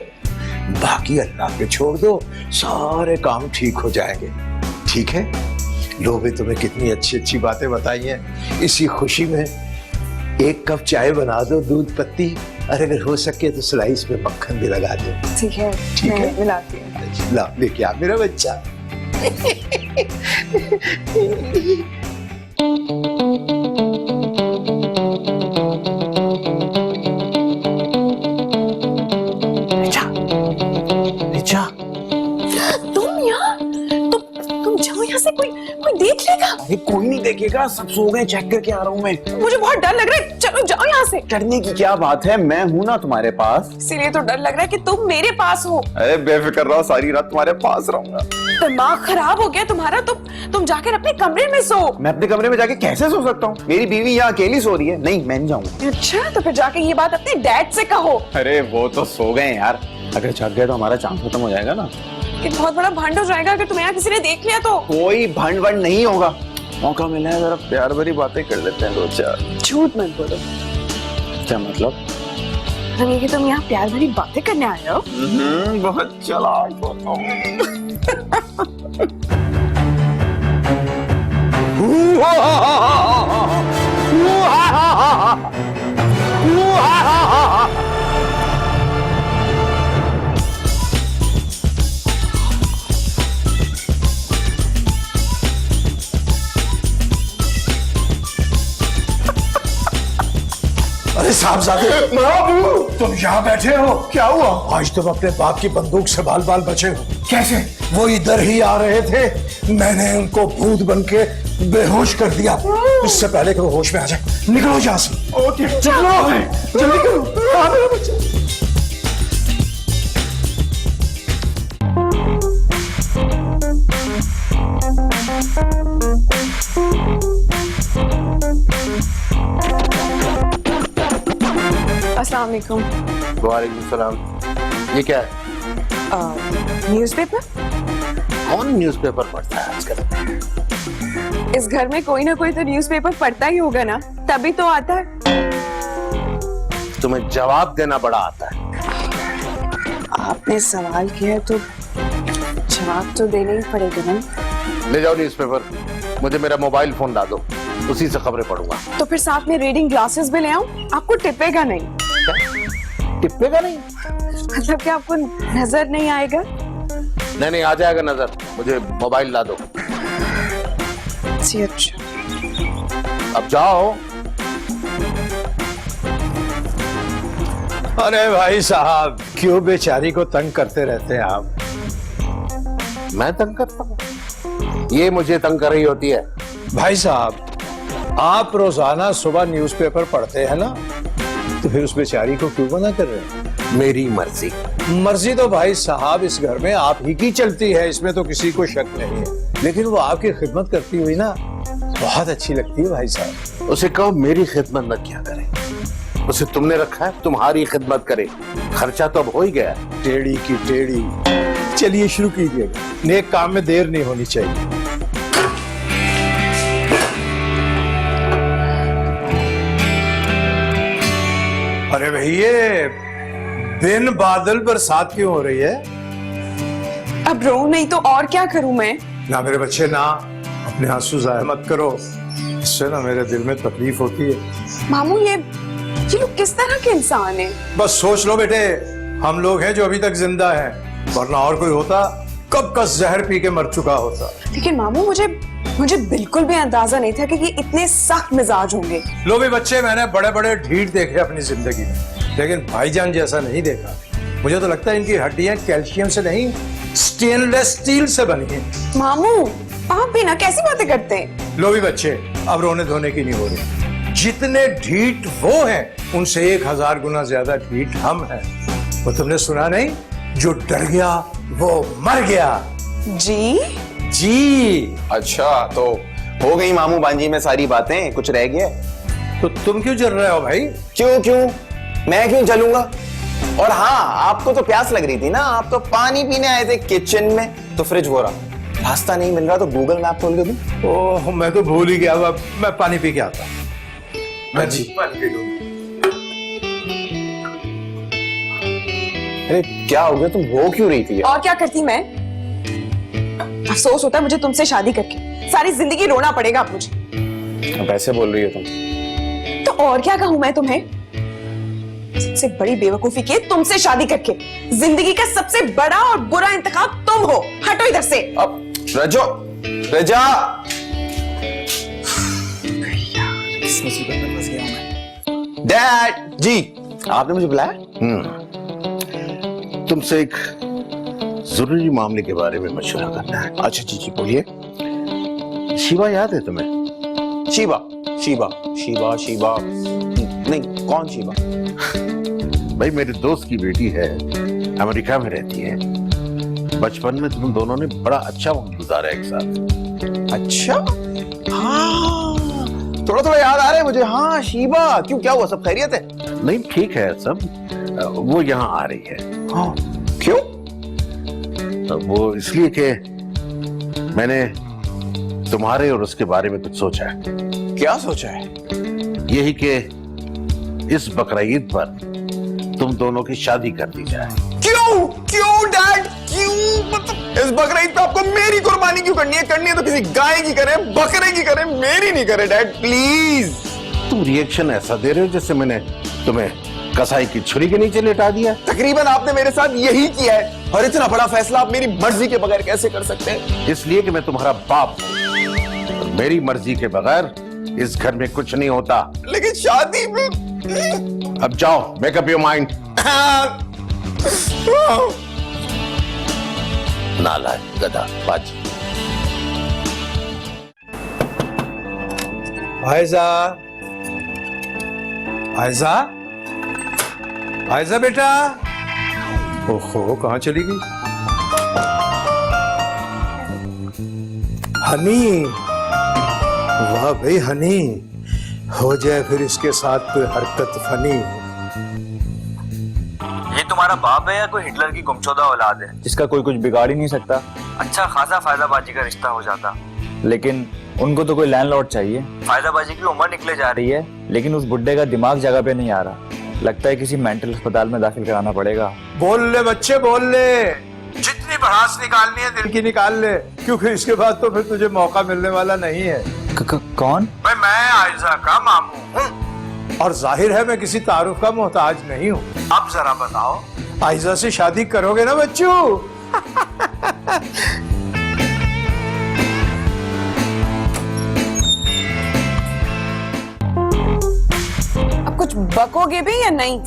बाकी अल्लाह पे छोड़ दो, सारे काम ठीक हो जाएंगे। ठीक है? लो भी, तुम्हें कितनी अच्छी अच्छी बातें बताई हैं। इसी खुशी में एक कप चाय बना दो, दूध पत्ती, और अगर हो सके तो स्लाइस पे मक्खन भी लगा दो। ठीक है, ठीक है? मैं मिलाती हूँ। ला लेके आ मेरा बच्चा। तुम यहाँ, तुम जाओ यहाँ से, कोई देख लेगा। अरे कोई नहीं देखेगा, सब सो गए, चेक करके आ रहा हूँ मैं। मुझे बहुत डर लग रहा है, चलो जाओ यहाँ से। डरने की क्या बात है, मैं हूँ ना तुम्हारे पास। इसीलिए तो डर लग रहा है कि तुम मेरे पास हो। अरे बेफिक्र रहो, सारी रात तुम्हारे पास रहूंगा। दिमाग खराब हो गया तुम्हारा। तुम जाकर अपने कमरे में सो। मैं अपने कमरे में जाके कैसे सो सकता हूँ? मेरी बीवी यहाँ अकेली सो रही है। नहीं, मैं नहीं जाऊंगा। अच्छा, तो फिर जाके ये बात अपने डैड से कहो। अरे वो तो सो गए यार, अगर जग गए तो हमारा चांस खत्म हो जाएगा ना। कि बहुत बड़ा भंड हो जाएगा अगर तुम्हें यहाँ किसी ने देख लिया तो। कोई भंड वंड नहीं होगा, मौका मिला है, जरा प्यार भरी बातें कर लेते हैं दो चार। झूठ मत बोलो। क्या मतलब? हम ये कि तुम यहाँ प्यार भरी बातें करने आए हो। बहुत चालाक हो तुम। अरे साहबजादे, तुम यहाँ बैठे हो, क्या हुआ? आज तुम अपने बाप की बंदूक से बाल बाल बचे हो। कैसे? वो इधर ही आ रहे थे, मैंने उनको भूत बनके बेहोश कर दिया। इससे पहले कि वो होश में आ जाए, निकलो यहाँ से। ओके, चलो जल्दी करो। हाँ मेरा बच्चा। अस्सलाम वालेकुम। वालेकुम सलाम। ये क्या है? न्यूज़पेपर। कौन न्यूज़पेपर पढ़ता है आजकल? इस घर में कोई ना कोई तो न्यूज़पेपर पढ़ता ही होगा ना, तभी तो आता है। तुम्हें जवाब देना बड़ा आता है। आपने सवाल किया तो जवाब तो देना ही पड़ेगा ना। ले जाओ न्यूज़पेपर, मुझे मेरा मोबाइल फोन ला दो, उसी से खबरें पढ़ूंगा। तो फिर साथ में रीडिंग ग्लासेस भी ले आऊं? आपको टिपेगा नहीं। टिपेगा नहीं? मतलब कि आपको नजर नहीं आएगा? नहीं नहीं, आ जाएगा नजर। मुझे मोबाइल ला दो। जी अच्छा। अब जाओ। अरे भाई साहब, क्यों बेचारी को तंग करते रहते हैं आप? मैं तंग करता हूँ? ये मुझे तंग कर रही होती है। भाई साहब, आप रोजाना सुबह न्यूज़पेपर पढ़ते हैं ना, तो फिर उस बेचारी को क्यों मना कर रहे हैं? मेरी मर्जी। मर्जी तो भाई साहब इस घर में आप ही की चलती है, इसमें तो किसी को शक नहीं है, लेकिन वो आपकी खिदमत करती हुई ना बहुत अच्छी लगती है भाई साहब। उसे कहो मेरी खिदमत न क्या करे, उसे तुमने रखा है तुम्हारी खिदमत करे, खर्चा तो अब हो ही गया। टेढ़ी की टेढ़ी। चलिए शुरू कीजिएगा, नेक काम में देर नहीं होनी चाहिए। अरे भैया, बिन बादल बरसात क्यों हो रही है? अब रो नहीं तो और क्या करूं मैं? ना मेरे बच्चे ना, अपने आंसू जाहिर मत करो, इससे ना मेरे दिल में तकलीफ होती है। मामू ये लोग किस तरह के इंसान हैं? बस सोच लो बेटे, हम लोग हैं जो अभी तक जिंदा हैं, वरना और कोई होता कब का जहर पी के मर चुका होता। लेकिन मामू मुझे बिल्कुल भी अंदाजा नहीं था कि ये इतने सख्त मिजाज होंगे। लो भी बच्चे, मैंने बड़े बड़े ढीठ देखे अपनी जिंदगी में, लेकिन भाईजान जैसा नहीं देखा। मुझे तो लगता है इनकी हड्डियां कैल्शियम से नहीं, स्टेनलेस स्टील से बनी हैं। मामू आप भी ना कैसी बातें करते हैं? लो भी बच्चे, अब रोने धोने की नहीं हो रही। जितने ढीठ वो हैं, उनसे 1000 गुना ज्यादा ढीठ हम हैं। वो तुमने सुना नहीं, जो डर गया वो मर गया। जी जी। अच्छा, तो हो गई मामू बांजी में सारी बातें, कुछ रह गया? तो तुम क्यों जल रहे हो भाई? क्यों मैं क्यों जलूंगा? और हाँ, आपको तो प्यास लग रही थी ना, आप तो पानी पीने आए थे किचन में, तो फ्रिज हो रहा, रास्ता नहीं मिल रहा तो गूगल मैप खोल के दूं? ओह, मैं तो भूल ही गया। अब मैं पानी पी के आता। मैं जी पानी पी लूं। अरे क्या हो गया, तुम रो क्यों रही थी यार? और क्या करती मैं? अफसोस होता है मुझे तुमसे शादी करके, सारी जिंदगी रोना पड़ेगा अब मुझे। अब ऐसे बोल रही हो तुम? तो और क्या कहूं मैं तुम्हें? सबसे बड़ी बेवकूफी की तुमसे शादी करके, जिंदगी का सबसे बड़ा और बुरा इंतखाब तुम हो। हटो इधर से। अब रजा, किस मुसीबत में फंस गया मैं? डैड जी, आपने मुझे बुलाया? तुमसे एक जरूरी मामले के बारे में मशवरा करना है। अच्छा जी बोलिए। शिवा याद है तुम्हें? शिवा नहीं, कौन शिवा? भाई मेरे दोस्त की बेटी है, अमेरिका में रहती है। बचपन में तुम दोनों ने बड़ा अच्छा वक्त गुजारा एक साथ। अच्छा, हाँ थोड़ा याद आ रहा है मुझे। हाँ शिवा, क्यों, क्या हुआ, सब खैरियत है? नहीं ठीक है सब। वो यहाँ आ रही है। हाँ, क्यों? वो इसलिए कि मैंने तुम्हारे और उसके बारे में कुछ सोचा है। क्या सोचा है? यही कि इस बकरा ईद पर तुम दोनों की शादी कर दी जाए। क्यों डैड, क्यों? मतलब इस बकरा ईद पे आपको मेरी कुर्बानी क्यों करनी है? करनी है तो किसी गाय की करें, बकरे की करें, मेरी नहीं करें डैड, प्लीज। तुम रिएक्शन ऐसा दे रहे हो जैसे मैंने तुम्हें कसाई की छुरी के नीचे लेटा दिया। तकरीबन आपने मेरे साथ यही किया है, और इतना बड़ा फैसला आप मेरी मर्जी के बगैर कैसे कर सकते हैं? इसलिए कि मैं तुम्हारा बाप हूं, और मेरी मर्जी के बगैर इस घर में कुछ नहीं होता। लेकिन शादी में... अब जाओ, मेक अप योर माइंड। नालायक गधा बाजी। आयजा बेटा। ओहो, कहाँ चली गई? हनी, वाह भाई हनी, हो जाए फिर इसके साथ कोई हरकत फनी। ये तुम्हारा बाप है या कोई हिटलर की गुमशुदा औलाद है जिसका कोई कुछ बिगाड़ ही नहीं सकता? अच्छा खासा फायदाबाजी का रिश्ता हो जाता, लेकिन उनको तो कोई लैंडलॉर्ड चाहिए। फायदाबाजी की उम्र निकले जा रही है, लेकिन उस बुड्ढे का दिमाग जगह पे नहीं आ रहा। लगता है किसी मेंटल अस्पताल में दाखिल कराना पड़ेगा। बोल ले बच्चे, बोल ले, जितनी भड़ास निकालनी है दिल की निकाल ले, क्योंकि इसके बाद तो फिर तुझे मौका मिलने वाला नहीं है। कौन? भाई मैं आयजा का मामू हूँ, और जाहिर है मैं किसी तारुफ का मोहताज नहीं हूँ। अब जरा बताओ, आयजा से शादी करोगे ना बच्चू? अब कुछ बकोगे भी या नहीं?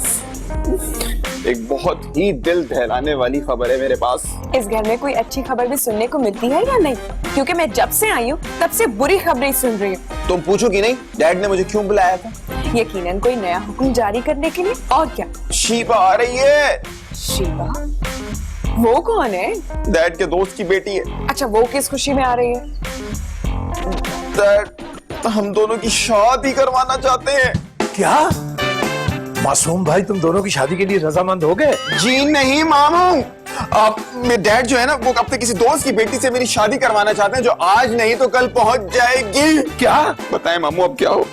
एक बहुत ही दिल दहलाने वाली खबर है मेरे पास। इस घर में कोई अच्छी खबर भी सुनने को मिलती है या नहीं? क्योंकि मैं जब से आई हूँ तब से बुरी खबरें सुन रही हूँ। तुम पूछोगी नहीं डैड ने मुझे क्यों बुलाया था? यकीनन कोई नया हुक्म जारी करने के लिए, और क्या। शीबा आ रही है। शीबा? वो कौन है? डैड के दोस्त की बेटी है। अच्छा, वो किस खुशी में आ रही है? डैड हम दोनों की शादी करवाना चाहते हैं। क्या मासूम भाई, तुम दोनों की शादी के लिए रजामंद हो गए? जी नहीं मामू, अब मेरे डैड जो है ना वो अपने किसी दोस्त की बेटी से मेरी शादी करवाना चाहते हैं, जो आज नहीं तो कल पहुंच जाएगी। क्या बताएं मामू अब क्या हो?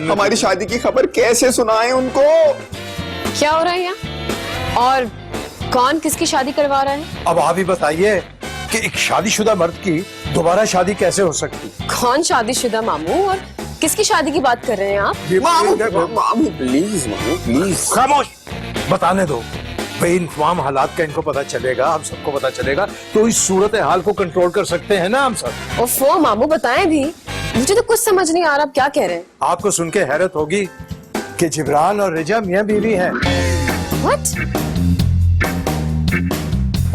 हमारी शादी की खबर कैसे सुनाएं उनको? क्या हो रहा है यहाँ? और कौन किसकी शादी करवा रहा है? अब आप ही बताइए कि एक शादीशुदा मर्द की दोबारा शादी कैसे हो सकती? कौन शादीशुदा मामू, और किसकी शादी की बात कर रहे हैं आप? मामू प्लीज, मामू प्लीज खामोश, बताने दो भाई। इन तमाम हालात का इनको पता चलेगा, हम सबको पता चलेगा, तो इस सूरत हाल को कंट्रोल कर सकते हैं ना हम सब। ओफो मामू, बताएं भी, मुझे तो कुछ समझ नहीं आ रहा आप क्या कह रहे हैं। आपको सुन के हैरत होगी कि जिब्रान और रिजा मियां बीवी हैं। What?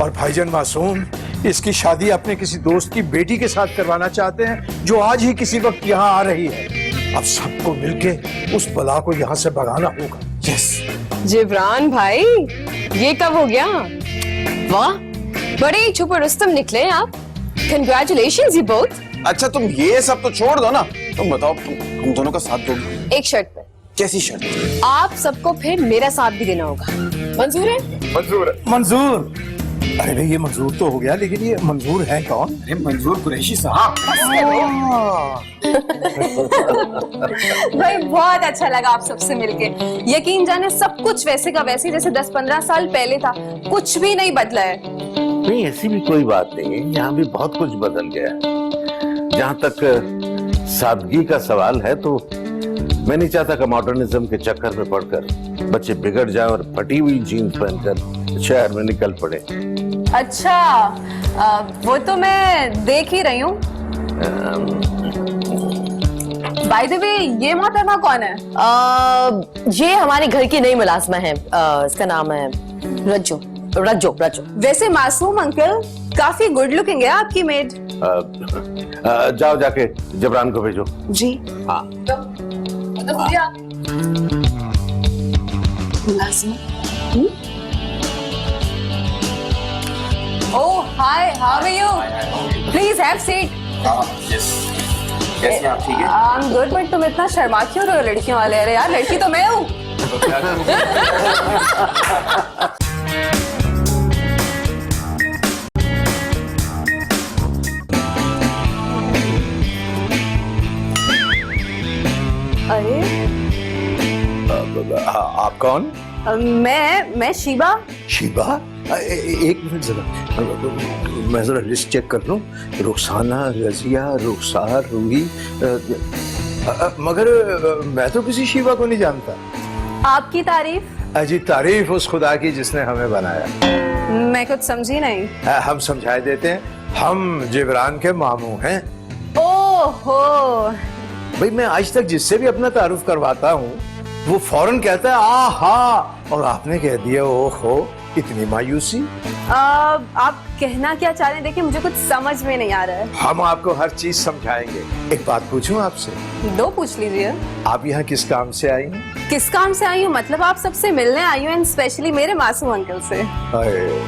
और भाईजान मासूम इसकी शादी अपने किसी दोस्त की बेटी के साथ करवाना चाहते हैं, जो आज ही किसी वक्त यहाँ आ रही है। अब सबको मिलके उस बला को यहाँ से भगाना होगा। यस जिब्रान भाई, ये कब हो गया? वाह, बड़े ही छुपे रुस्तम निकले आप। Congratulations you both। अच्छा तुम ये सब तो छोड़ दो ना, तुम बताओ तुम दोनों का साथ दोगे? एक शर्त पे। कैसी शर्त? आप सबको फिर मेरा साथ भी देना होगा। मंजूर है? मंजूर है। मंजूर? अरे भाई ये मंजूर तो हो गया, लेकिन ये मंजूर है कौन? अरे मंजूर कुरैशी साहब। भाई बहुत अच्छा लगा आप सबसे मिलके। यकीन जाने सब कुछ वैसे का वैसे जैसे 10-15 साल पहले था, कुछ भी नहीं बदला है। नहीं, ऐसी भी कोई बात नहीं है, यहाँ भी बहुत कुछ बदल गया है। जहाँ तक सादगी का सवाल है तो मैं नहीं चाहता कि मॉडर्निज्म के चक्कर में पड़कर बच्चे बिगड़ जाए और फटी हुई जीन्स पहनकर शहर में निकल पड़े। अच्छा, वो तो मैं देख ही रही हूँ। बाय द वे, ये मोहतरमा कौन है? ये हमारे घर की नई मुलाजमा है। इसका नाम है रज्जो। रज्जो रज्जो। वैसे मासूम अंकल, काफी गुड लुकिंग है आपकी मेड। जाओ जाके जबरान को भेजो। जी हाँ। Oh hi, how are you? Please have seat. कैसे आप? ठीक है। आई एम गुड, बट तुम इतना शर्मा क्यों रहे हो लड़कियों वाले? अरे यार, लड़की तो मैं हूँ। अरे आप कौन? मैं शीबा। शीबा? एक मिनट जरा, मैं जरा लिस्ट चेक कर लूं। रुखसाना, रजिया, रुखसार, रूही। मगर मैं तो किसी शीबा को नहीं जानता। आपकी तारीफ? अजी तारीफ उस खुदा की जिसने हमें बनाया। मैं कुछ समझी नहीं। हम समझाए देते हैं, हम जिब्रान के मामू हैं। ओहो, भाई मैं आज तक जिससे भी अपना तारुफ करवाता हूँ वो फौरन कहता है आहा, और आपने कह दिया ओहो, इतनी मायूसी। आप कहना क्या चाह रहे हैं? देखिए मुझे कुछ समझ में नहीं आ रहा है। हम आपको हर चीज समझाएंगे। एक बात पूछूं आपसे? दो पूछ लीजिए। आप यहाँ किस काम से आई हैं? किस काम से आई हूँ? मतलब आप सबसे मिलने आई हूँ, एंड स्पेशली मेरे मासूम अंकल से। अरे,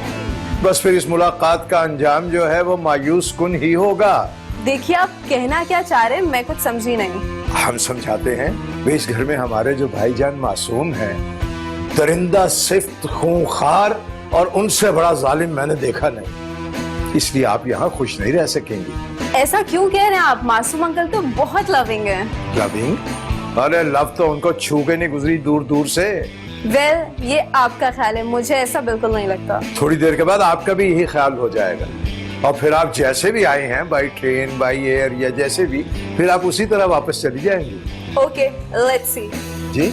बस फिर इस मुलाकात का अंजाम जो है वो मायूस कुन ही होगा। देखिए आप कहना क्या चाह रहे हैं, मैं कुछ समझी नहीं। हम समझाते हैं। वे इस घर में हमारे जो भाईजान मासूम हैं, दरिंदा, सिफ्त, खूंखार और उनसे बड़ा जालिम मैंने देखा नहीं, इसलिए आप यहाँ खुश नहीं रह सकेंगी। ऐसा क्यों कह रहे हैं आप? मासूम अंकल तो बहुत लविंग है। लविंग? अरे लव तो उनको छू के नहीं गुजरी दूर दूर से। वेल, ये आपका ख्याल है, मुझे ऐसा बिल्कुल नहीं लगता। थोड़ी देर के बाद आपका भी यही ख्याल हो जाएगा, और फिर आप जैसे भी आए हैं, बाई ट्रेन, बाई एयर या जैसे भी, फिर आप उसी तरह वापस चली जाएंगी। Okay, let's see. जी?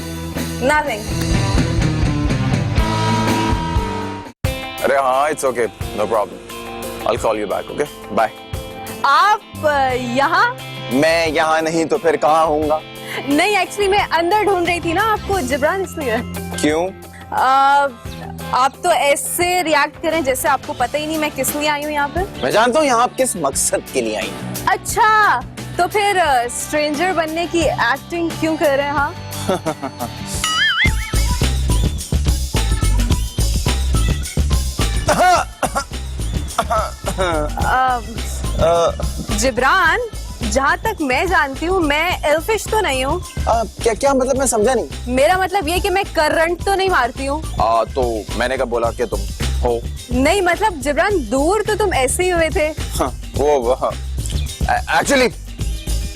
नथिंग। अरे हाँ, it's okay, no problem, I will call you back, okay, bye. आप यहाँ? मैं यहाँ नहीं तो फिर कहाँ होऊंगा? नहीं, एक्चुअली मैं अंदर ढूंढ रही थी ना आपको, जिब्रान, इसलिए। क्यों? आप तो ऐसे रिएक्ट करें जैसे आपको पता ही नहीं मैं किस लिए आई हूँ यहाँ पे। मैं जानता हूँ यहाँ आप किस मकसद के लिए आई हैं। अच्छा, तो फिर स्ट्रेंजर बनने की एक्टिंग क्यों कर रहे हैं? हाँ, जिब्रान, जहाँ तक मैं जानती हूँ मैं एल्फिश तो नहीं हूँ। क्या क्या मतलब, मैं समझा नहीं। मेरा मतलब ये कि मैं करंट तो नहीं मारती हूँ। तो मैंने कब बोला कि तुम हो? नहीं मतलब जिब्रान, दूर तो तुम ऐसे ही हुए थे। वो एक्चुअली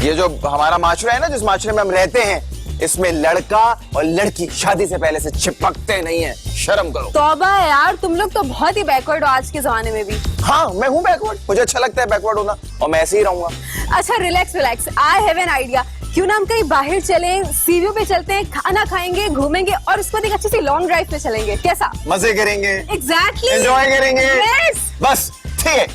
ये जो हमारा माशरा है ना, जिस माशरे में हम रहते हैं, इसमें लड़का और लड़की शादी से पहले से चिपकते नहीं है। शर्म करो। तौबा है यार, तुम लोग तो बहुत ही बैकवर्ड हो आज के जमाने में भी। हाँ, मैं हूँ बैकवर्ड, मुझे अच्छा लगता है बैकवर्ड होना और मैं ऐसे ही रहूंगा। अच्छा relax relax, I have an idea. क्यों ना हम कहीं बाहर चलें, सीवियों पे चलते हैं, खाना खाएंगे, घूमेंगे और उसके बाद एक अच्छी सी लॉन्ग ड्राइव पे चलेंगे, कैसा? मजे करेंगे, एग्जैक्टली, एंजॉय करेंगे। Yes! बस ठीक है,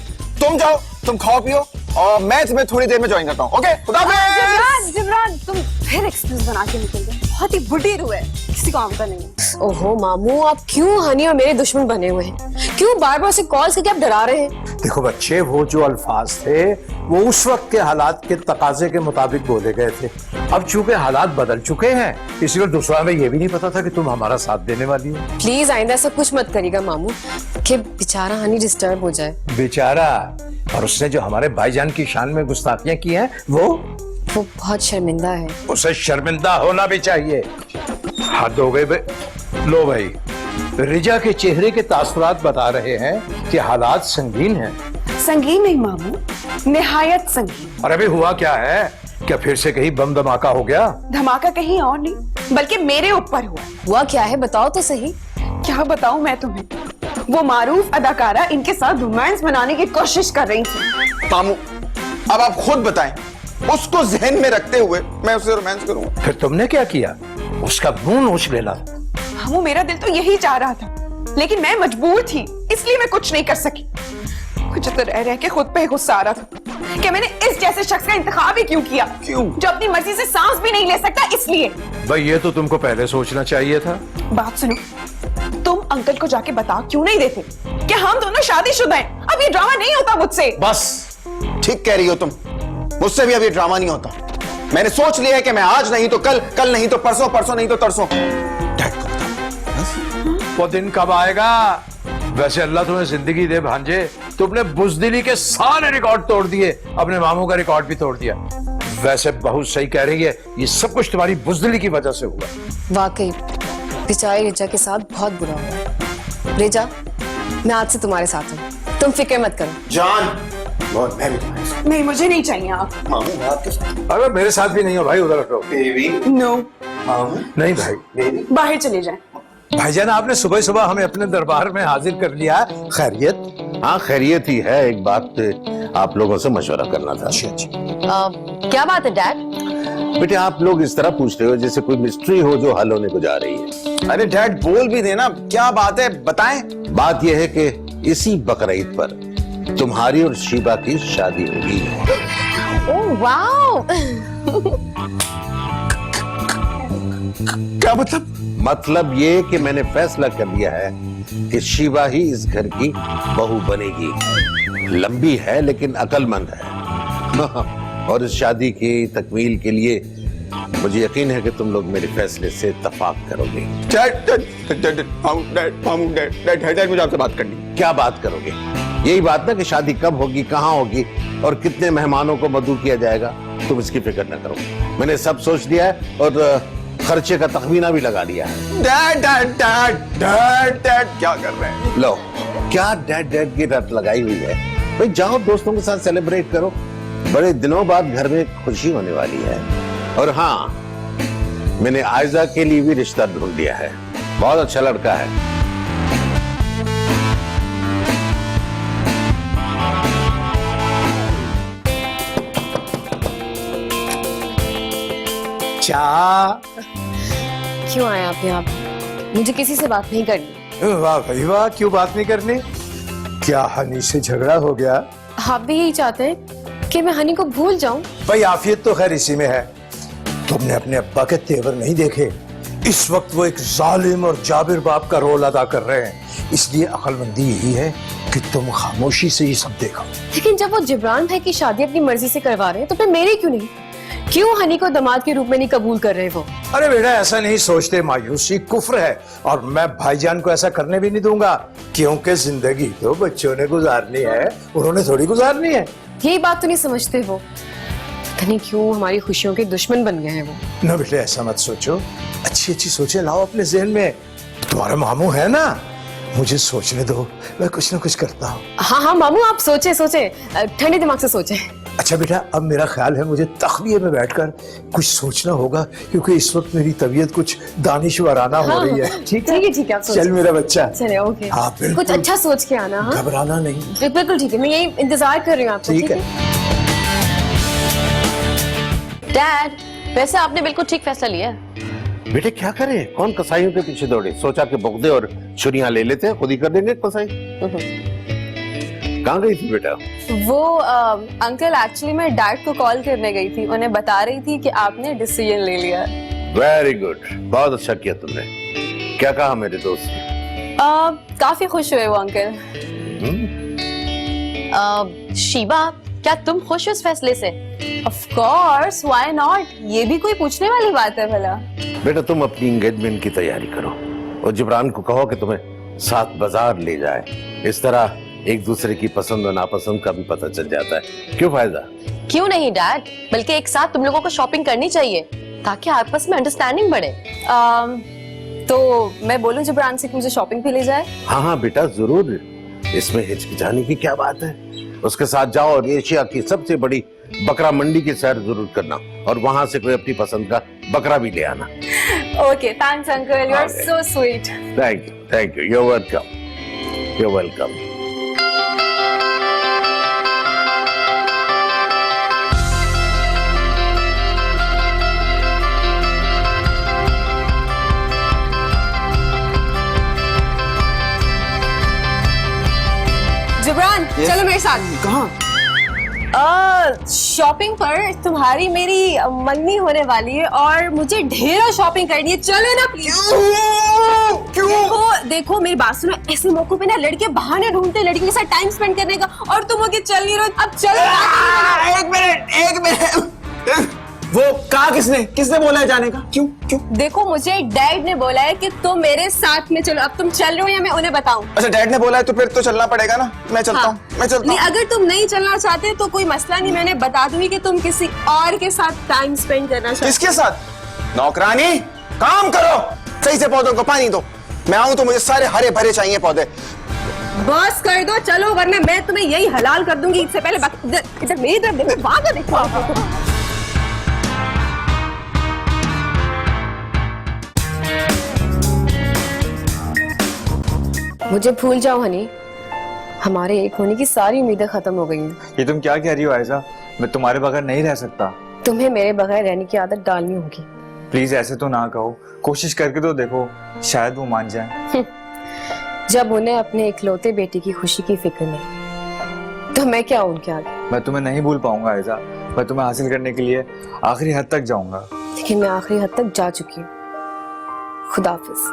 तुम जाओ, तुम खाओ पियो और मैं तुम्हें थोड़ी देर में ज्वाइन करता हूँ। ओके, खुदा हाफिज़। जिब्रान, तुम फिर एक्सक्यूज बना के निकल गए। बहुत ही बुढ़ी रूह है, किसी काम का नहीं है। ओहो मामू, आप क्यों हनी और मेरे दुश्मन बने हुए हैं? क्यों बार बार से कॉल करके आप डरा रहे हैं? देखो बच्चे, वो जो अल्फाज थे वो उस वक्त के हालात के तकाजे के मुताबिक बोले गए थे। अब चूंकि हालात बदल चुके हैं, इसलिए दूसरा में ये भी नहीं पता था कि तुम हमारा साथ देने वाली हो। प्लीज आइंदा ऐसा कुछ मत करिएगा मामू कि बेचारा हनी डिस्टर्ब हो जाए। बेचारा, और उसने जो हमारे भाईजान की शान में गुस्ताखियां की हैं, वो बहुत शर्मिंदा है। उसे शर्मिंदा होना भी चाहिए। हद हो गई लो भाई, रिजा के चेहरे के तासुरात बता रहे हैं कि हालात संगीन हैं। संगीन नहीं मामू, निहायत संगीन। और अभी हुआ क्या है? क्या फिर से कहीं बम धमाका हो गया? धमाका कहीं और नहीं, बल्कि मेरे ऊपर हुआ क्या है, बताओ तो सही। क्या बताऊं मैं तुम्हें? वो मारूफ अदाकारा इनके साथ रोमांस बनाने की कोशिश कर रही थी। मामू, अब आप खुद बताएं, उसको जहन में रखते हुए मैं उससे रोमांस करूंगा? फिर तुमने क्या किया? उसका मुंह नोच लेना। मामू, मेरा दिल तो यही चाह रहा था, लेकिन मैं मजबूर थी, इसलिए मैं कुछ नहीं कर सकी। मुझे तो रह रह के खुद पे गुस्सा आ रहा था कि मैंने इस जैसे शख्स का इंतखाब ही क्यों किया। क्यों? जो अपनी मर्जी से सांस भी नहीं ले सकता, इसलिए। भाई ये तो तुमको पहले सोचना चाहिए था। बात सुनो, तुम अंकल को जाके बता क्यों नहीं देते कि हम दोनों शादीशुदा हैं। अब ये ड्रामा नहीं होता मुझसे। बस ठीक कह रही हो तुम, मुझसे भी अब ये ड्रामा नहीं होता। मैंने सोच लिया है कि मैं आज नहीं तो कल, कल नहीं तो परसों, परसों नहीं तो तरसों डैड को बता। बस। वो दिन कब आएगा? वैसे अल्लाह तुम्हें जिंदगी दे भांजे, तुमने बुज़दिली के सारे रिकॉर्ड तोड़ दिए, अपने मामू का रिकॉर्ड भी तोड़ दिया। वैसे बहुत सही कह रही है, ये सब कुछ तुम्हारी बुज़दिली की वजह से हुआ। वाकई बेचारी रिजा के साथ बहुत बुरा हुआ। रिजा, मैं आज से तुम्हारे साथ हूँ, तुम फिक्र मत करो। जान, बहुत मैं भी तुम्हारे साथ। नहीं, मुझे नहीं चाहिए आप। मामू, मैं आपके साथ। अरे मेरे साथ भी नहीं हो भाई, उधर हटो। बेबी, नो, मामू, नहीं भाई, बाहर चले जाएं। भाईजान आपने सुबह सुबह हमें अपने दरबार में हाजिर कर लिया। खैरियत? हाँ खैरियत ही है। एक बात आप लोगों से मशवरा करना था। क्या बात है डैड? बेटे आप लोग इस तरह पूछ रहे हो जैसे कोई मिस्ट्री हो जो हल होने को जा रही है। अरे डैड बोल भी देना, क्या बात है, बताएं। बात यह है कि इसी बकरीद पर तुम्हारी और शीबा की शादी होगी। Oh wow! क्या मतलब? मतलब ये कि मैंने फैसला कर लिया है कि शीबा ही इस घर की बहू बनेगी। लंबी है लेकिन अक्लमंद है। और इस शादी की तकमील के लिए मुझे यकीन है कि तुम लोग मेरे फैसले से इत्तफाक करोगे। डैड, मुझे आपसे बात करनी। क्या बात करोगे? यही बात ना कि शादी कब होगी, कहाँ होगी और कितने मेहमानों को मदऊ किया जाएगा, तुम इसकी फिक्र न करो। मैंने सब सोच लिया है और खर्चे का तखमीना भी लगा लिया है। Dad dad dad dad dad क्या कर रहे हैं? लो, क्या डैड डैड की रट लगाई हुई है? भाई जाओ दोस्तों के साथ सेलिब्रेट करो। बड़े दिनों बाद घर में खुशी होने वाली है। और हाँ, मैंने आयजा के लिए भी रिश्ता ढूंढ लिया है। बहुत अच्छा लड़का है। क्या? क्यों आए आप यहाँ? मुझे किसी से बात नहीं करनी। वाह भाई वाह, क्यों बात नहीं करनी? क्या हनी से झगड़ा हो गया? आप भी यही चाहते हैं कि मैं हनी को भूल जाऊं? भाई आफियत तो खैर इसी में है। तुमने अपने अब्बा के तेवर नहीं देखे? इस वक्त वो एक जालिम और जाबिर बाप का रोल अदा कर रहे हैं। इसलिए अक्लमंदी यही है कि तुम खामोशी से ये सब देखो। लेकिन जब वो जिब्रान भाई की शादी अपनी मर्जी से करवा रहे हैं तो फिर मेरी क्यों नहीं? क्यों हनी को दामाद के रूप में नहीं कबूल कर रहे वो? अरे बेटा ऐसा नहीं सोचते, मायूसी कुफ्र है और मैं भाईजान को ऐसा करने भी नहीं दूंगा, क्योंकि जिंदगी तो बच्चों ने गुजारनी है, उन्होंने थोड़ी गुजारनी है। यही बात तो नहीं समझते वो। पता नहीं क्यों हमारी खुशियों के दुश्मन बन गए हैं वो। ना बेटे ऐसा मत सोचो, अच्छी अच्छी सोचें लाओ अपने जहन में। तुम्हारा मामू है ना, मुझे सोचने दो, मैं कुछ ना कुछ करता हूँ। हाँ हाँ मामू आप सोचे सोचे, ठंडे दिमाग से सोचे। अच्छा बेटा अब मेरा ख्याल है मुझे तख्लिये में बैठकर कुछ सोचना होगा, क्योंकि इस वक्त मेरी तबीयत कुछ दानिशवराना हो रही है। ठीक है ठीक है आप सोचिए। चल मेरा बच्चा, चले ओके। हाँ, बिल्कुल। कुछ अच्छा सोच के आना। हाँ घबराना नहीं। बिल्कुल ठीक है, मैं यही इंतजार कर रही हूँ आपको। ठीक है। डैड, वैसे आपने बिल्कुल ठीक फैसला लिया है। बेटे क्या करे, कौन कसाईयों के पीछे दौड़े, सोचा कि बुगदे और छुरियां ले लेते हैं, खुद ही कर देंगे कसाई। कहाँ गई थी बेटा? वो अंकल एक्चुअली मैं डैड को कॉल करने गई थी, उन्हें बता रही थी कि आपने डिसीजन ले लिया। वेरी गुड, बहुत अच्छा किया तुमने। क्या कहा मेरे दोस्त ने? काफी खुश हुए वो अंकल। शीबा, क्या तुम खुश हो इस फैसले से? Of course, why not? ये भी कोई पूछने वाली बात है भला? बेटा तुम अपनी एंगेजमेंट की तैयारी करो और जिब्रान को कहो कि तुम्हें साथ बाजार ले जाए। इस तरह एक दूसरे की पसंद और नापसंद का भी पता चल जाता है। क्यों फायदा? क्यों नहीं डैड, बल्कि एक साथ तुम लोगों को शॉपिंग करनी चाहिए ताकि आपस में अंडरस्टैंडिंग बढ़े। तो मैं बोलूं जिब्रान से कि मुझे शॉपिंग पे ले जाए? हाँ हाँ बेटा जरूर, इसमें हिचकिचाने की क्या बात है। उसके साथ जाओ और एशिया की सबसे बड़ी बकरा मंडी की सैर जरूर करना और वहां से कोई अपनी पसंद का बकरा भी ले आना। Okay, thanks uncle, you are so sweet. Thank you, you're welcome, you're welcome। Jibran चलो मेरे साथ। कहाँ? शॉपिंग पर तुम्हारी मेरी मंगनी होने वाली है और मुझे ढेरों शॉपिंग करनी है, चलो ना प्लीज। क्यों? देखो देखो मेरी बात सुनो, ऐसे मौकों पे ना लड़के बहाने ढूंढते लड़की के साथ टाइम स्पेंड करने का, और तुम होके चल नहीं रहे हो। अब चलो। एक मिनट, वो कहा किसने बोला है जाने का? क्यों? देखो मुझे डैड ने बोला है कि तुम मेरे साथ में चलो। अब तुम चल रहे हो या मैं उन्हें बताऊं? अच्छा डैड ने बोला है तो फिर तो चलना पड़ेगा ना। मैं चलता हूँ। नहीं, अगर तुम नहीं चलना चाहते तो कोई मसला नहीं, मैंने बता दूंगी कि तुम किसी और के साथ टाइम स्पेंड करना चाहते। किसके साथ? नौकरानी, काम करो, सही से पौधों को पानी दो। मैं आऊं तो मुझे सारे हरे भरे चाहिए पौधे। बस कर दो चलो, वरना मैं तुम्हें यही हलाल कर दूंगी। इससे पहले इधर मेरी तरफ देखो, वहां का देखो। मुझे भूल जाओ हनी, हमारे एक होने की सारी उम्मीदें खत्म हो गई हैं। ये तुम क्या कह रही हो आयशा? मैं तुम्हारे बगैर नहीं रह सकता। तुम्हें मेरे बगैर रहने की आदत डालनी होगी। प्लीज ऐसे तो ना कहो, कोशिश करके तो देखो, शायद वो मान जाए। जब उन्हें अपने इकलौते बेटे की खुशी की फिक्र नहीं, तो मैं क्या उनके आगे? मैं तुम्हें नहीं भूल पाऊंगा आयशा, मैं तुम्हें हासिल करने के लिए आखिरी हद तक जाऊंगा। लेकिन मैं आखिरी हद तक जा चुकी हूँ। खुदाफिज।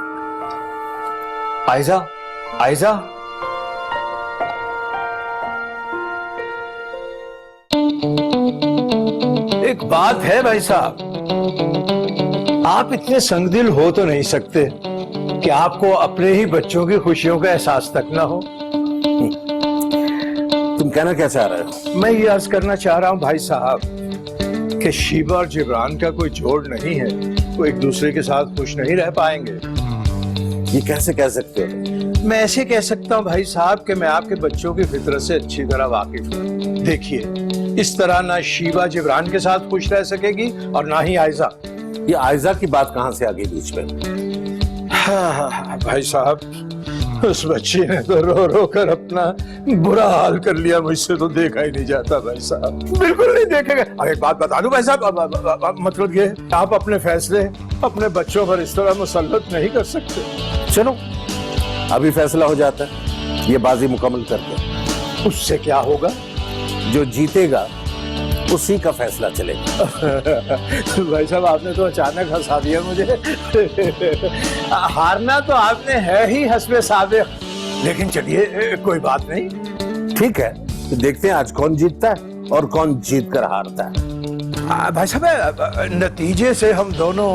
आयशा, आयशा। एक बात है भाई साहब, आप इतने संगदिल हो तो नहीं सकते कि आपको अपने ही बच्चों की खुशियों का एहसास तक ना हो। तुम कहना क्या चाह रहे हो? मैं ये अर्ज करना चाह रहा हूँ भाई साहब कि शीबा और जिब्रान का कोई जोड़ नहीं है, वो एक दूसरे के साथ खुश नहीं रह पाएंगे। ये कैसे कह सकते हो? मैं ऐसे कह सकता हूँ भाई साहब कि मैं आपके बच्चों की फितरत से अच्छी तरह वाकिफ हूँ। देखिए, इस तरह ना शीबा जिब्रान के साथ खुश रह सकेगी और ना ही आयजा। ये आयजा की बात कहाँ से आ गई बीच में? हाँ, भाई साहब, उस बच्चे ने तो रो रो कर अपना बुरा हाल कर लिया, मुझसे तो देखा ही नहीं जाता भाई साहब, बिल्कुल नहीं देखेगा। अरे एक बात बता दूं भाई साहब, मतलब ये आप अपने फैसले अपने बच्चों पर इस तरह मुसल्लत नहीं कर सकते। चलो अभी फैसला हो जाता है, ये बाजी मुकम्मल करते। उससे क्या होगा? जो जीतेगा उसी का फैसला चलेगा। भाई साहब आपने तो अचानक हंसा दिया मुझे। हारना तो आपने है ही हस्बे साबिक, लेकिन चलिए कोई बात नहीं। ठीक है, तो देखते हैं आज कौन जीतता है और कौन जीत कर हारता है। भाई साहब, नतीजे से हम दोनों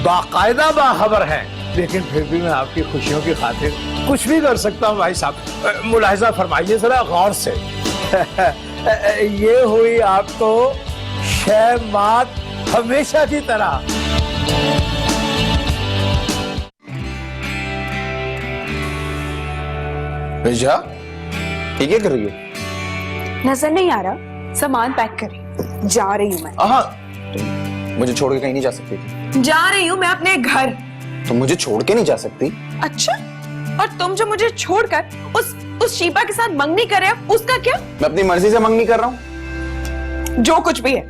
बाकायदा बाखबर हैं, लेकिन फिर भी मैं आपकी खुशियों की खातिर कुछ भी कर सकता हूँ। भाई साहब, मुलाहिजा फरमाइए जरा गौर से। ये हुई आपको शह मात हमेशा की तरह। रिजा, ये क्या कर रही हो? नजर नहीं आ रहा? सामान पैक कर जा रही हूँ मैं। हाँ, तुम मुझे छोड़ के कहीं नहीं जा सकती थी। जा रही हूँ मैं अपने घर। तुम मुझे छोड़ के नहीं जा सकती। अच्छा, और तुम जो मुझे छोड़कर उस शीबा के साथ मंगनी कर रहे हो, उसका क्या? मैं अपनी मर्जी से मंगनी कर रहा हूँ। जो कुछ भी है,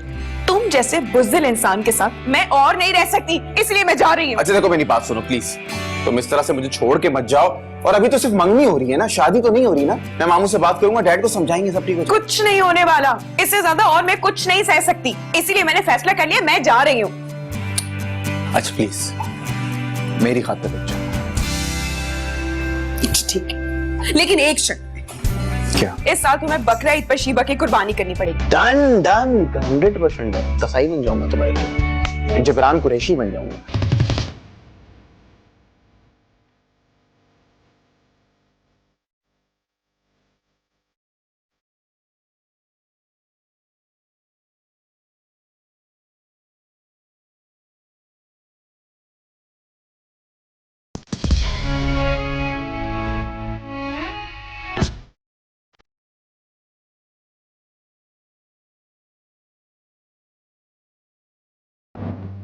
तुम जैसे बुज़दिल इंसान के साथ मैं और नहीं रह सकती, इसलिए मैं जा रही हूँ। अच्छा देखो, मेरी बात सुनो प्लीज। तुम इस तरह से मुझे छोड़ के मत जाओ। और अभी तो सिर्फ मंगनी हो रही है ना, शादी तो नहीं हो रही ना। मैं मामू से बात करूंगा, डैड को समझाएंगे, सब ठीक हो जाएगा। कुछ नहीं होने वाला, इससे ज्यादा और मैं कुछ नहीं सह सकती, इसीलिए मैंने फैसला कर लिया, मैं जा रही हूँ। अच्छा प्लीज, मेरी खातिर रुक जाओ। ठीक है, लेकिन एक शर्त। क्या? इस साल तुम्हें बकरा ईद पर शीबा की कुर्बानी करनी पड़ेगी। डन डन, 100% कसाई बन जाऊंगा तुम्हारे लिए, जिब्रान कुरैशी बन जाऊंगा।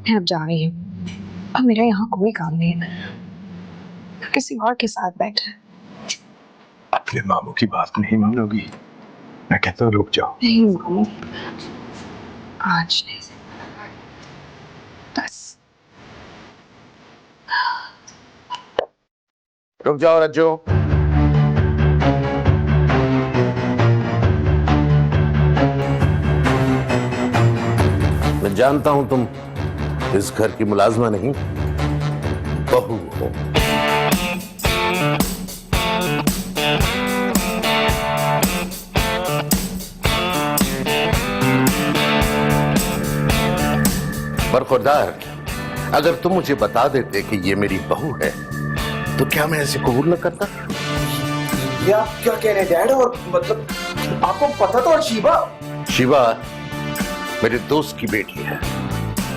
मैं अब जा रही हूँ, अब मेरा यहाँ कोई काम नहीं है, किसी और के साथ बैठा है। अपने मामू की बात नहीं मानोगी? मैं कहता हूँ रुक जाओ। नहीं मामू, आज नहीं, बस। रुक जाओ रज्जो। मैं जानता हूं तुम इस घर की मुलाजमा नहीं, बहू हो। पर खुदार, अगर तुम मुझे बता देते कि ये मेरी बहू है तो क्या मैं ऐसे कबूल न करता? ये आप क्या कह रहे हैं डैड? और मतलब आपको पता तो? और शीबा? शिवा मेरे दोस्त की बेटी है,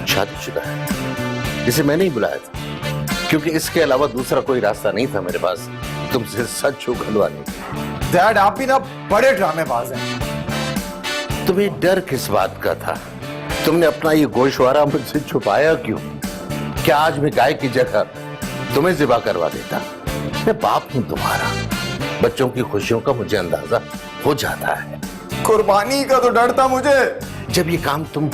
शादीशुदा है। इसे मैंने ही बुलाया था क्योंकि इसके अलावा दूसरा कोई रास्ता नहीं था मेरे पास तुमसे सच उगलवाने का। डैड, आप भी ना बड़े ड्रामेबाज हैं। तुम्हें डर किस बात का था? तुमने अपना ये गोशवारा मुझसे छुपाया क्यों? क्या आज मैं गाय की जगह तुम्हें ज़िबा करवा देता? मैं बाप हूं तुम्हारा, बच्चों की खुशियों का मुझे अंदाजा हो जाता है। कुर्बानी का तो डर था मुझे। जब ये काम तुम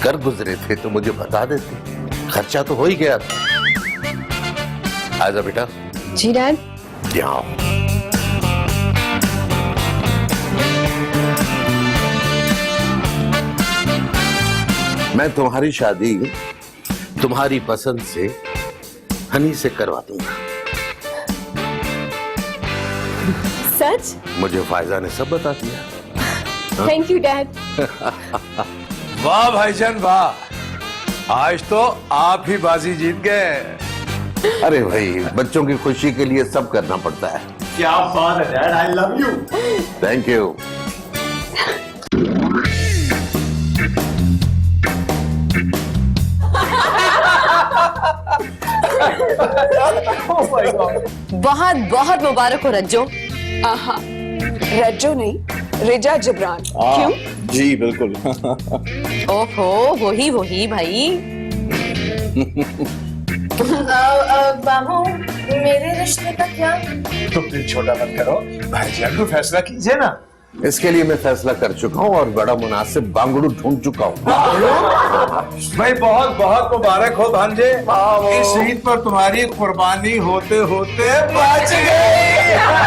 कर गुजरे थे तो मुझे बता देते, खर्चा तो हो ही गया था। आजा बेटा। जी डैड। यहाँ आओ। मैं तुम्हारी शादी तुम्हारी पसंद से हनी से करवा दूंगा। सच? मुझे फायजा ने सब बता दिया। Thank you dad. वाह भाईजान वाह, आज तो आप ही बाजी जीत गए। अरे भाई, बच्चों की खुशी के लिए सब करना पड़ता है। क्या बात है dad, I love you. Thank you. बहुत बहुत मुबारक हो रज्जो। आहा, रज्जो नहीं, रिजा जिब्रान। क्यों? जी बिल्कुल। ओहो, वही वही भाई। बाबू, मेरे रिश्ते का क्या? तुम दिल छोटा मत करो, भाईजान को फैसला कीजिए ना। इसके लिए मैं फैसला कर चुका हूँ और बड़ा मुनासिब बांगड़ू ढूंढ चुका हूँ। भाई बहुत बहुत मुबारक हो भांजे, इस ईद पर तुम्हारी कुर्बानी होते होते बच गई।